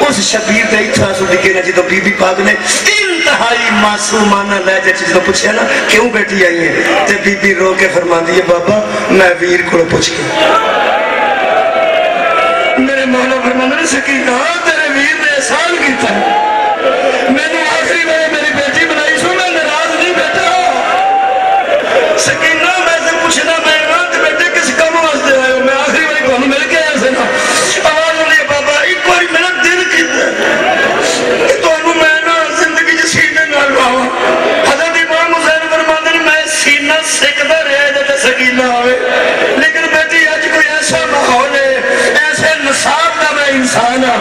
[SPEAKER 1] اس شبیر دے اتھا سو ڈگے نہ جدو بی بی پاک نے انتہائی معصومانہ لہجے چ جدو پوچھیا نا کیوں بیٹھی آئی ہے تے بی بی رو کے فرماندی ہے بابا میں ویر کو پوچھ کے میرے مولا فرماندے نے سکینہ تیرے ویر نے احسان کیتا ہے میں نے آخری میں میری بیٹی بنائی سو میں ناراض نہیں بیٹا سکینہ میں سے پوچھنا میں تے بیٹے کس کام واسطے آئے ہو میں آخری میں کو مل کے آیا سے نا آواز ہوئی بابا ایک بار میرا دل کیتا ہے کہ تانوں میں نا زندگی جی سینے نال لاواں حضرت امام حسین فرماندے نے میں سینہ سکدا رہیا تے سکینہ آوے لیکن بیٹی اج کوئی ایسا ماحول ہے ایسے نصاب دا میں انسان ہاں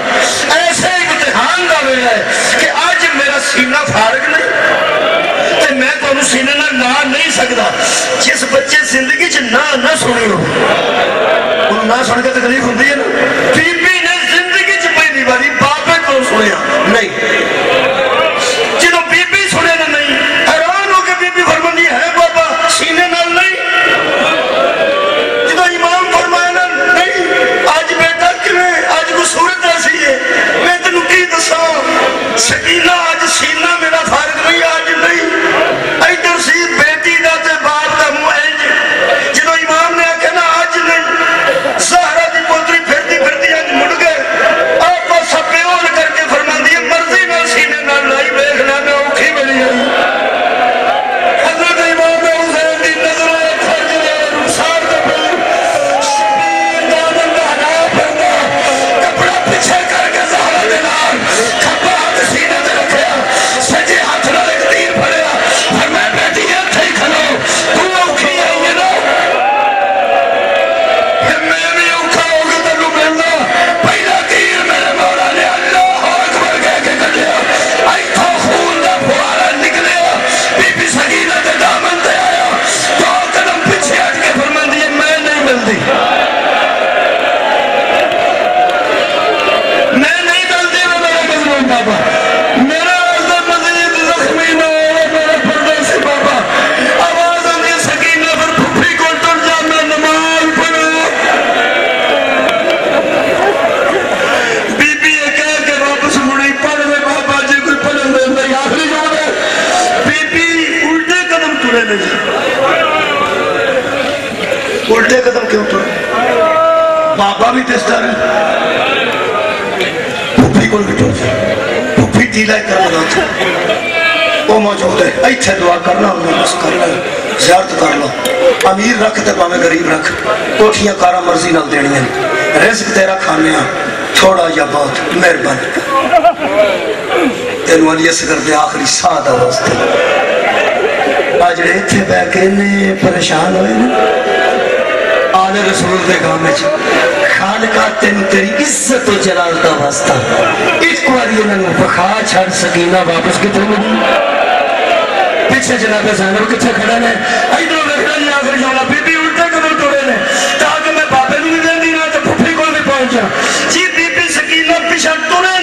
[SPEAKER 1] ایسے امتحان دا ویلا ہے کہ آج میرا سینہ فارغ نہیں تے میں تانوں سینے نال لا نہیں سکدا جس بچے زندگی چ نہ سنی ہو انہوں نہ سن کے تکلیف ہوندی ہے نا بی بی نے زندگی چ پہلی باری باپے کو سنیا نہیں جدو بی بی سنے نا نہیں حیران ہو کے بی بی فرماندی ہے بابا سینے نال نہیں جدو امام فرمایا نا نہیں آج بیٹا کیویں آج کو صورت ایسی ہے میں تینوں کی دساں سکینہ آج سینہ میرا فارغ نہیں آج نہیں ادھر سی بیٹی دا تے باپ دا منہ انج جدو امام نے آکھیا نا آج نہیں زہرا دی پوتری پھرتی پھرتی آج مڑ گئے آپ سپیون کر کے فرماندی ہے مرضی نال سینے نال لائی ویکھنا میں اوکھی بنی آئی حضرت امام حسین دی نظر کھج دے رخسار دے پر شبیر دامن دا ہٹا پھردا کپڑا پیچھے کر کے زہرا دے نال کھپا ہاتھ سینے تے رکھیا سجے ہاتھ نال ایک تیر پھڑیا پر میں بیٹی ہتھ ہی کھلو تو اوکھی آئی ہے نا پھر میں بھی اوکھا ہو کے تینوں ملنا پہلا تیر میرے مولا نے اللہ اکبر کہہ کے کٹیا ایتھوں خون دا فوارا نکلیا بی بی سکینہ تے دامن تے آیا دو قدم پیچھے ہٹ کے فرماندی ہے میں نہیں ملتی میں نہیں ملتی وہ میرا مظلوم بابا میرا عزت مزید زخمی نہ ہو میرے پردے سے بابا آواز آنی سکینہ پر پھپھی کو ٹر جا میں نماز پڑھو بی بی یہ کہہ کے واپس مڑی پڑھ لے بابا جی کوئی پڑھن دے اندر آخری جو ہے بی بی الٹے قدم ٹرے نہیں الٹے قدم کیوں ٹرے بابا بھی تیستا رہے پھپھی کو بھی ٹر جائے پھپھی ٹیلہ کر لگا تھا وہ موجود ہے ایتھے دعا کرنا ہمیں بس کرنا زیارت کر لو امیر رکھ تے پاویں غریب رکھ کوٹھیاں کارا مرضی نال دینی ہیں رزق تیرا کھانے ہاں تھوڑا یا بہت مہربان تینوں علی اصغر دے آخری ساہ دا واسطے آج ایتھے بہ کے نے پریشان ہوئے نا آل رسول دے گامے خالقہ تین تیری عزت و جلال دا واسطہ ایک واری انہوں بخا چھڑ سکینہ واپس کتنے ملی پیچھے جناب زینب کتنے کھڑا نے ایدروں میں کھڑا نہیں آخر جانا بی بی الٹے قدم توڑے نے تاکہ میں بابے نو بھی دیں دینا تو پھپھی کو بھی پہنچا جی بی بی سکینہ پیچھے توڑے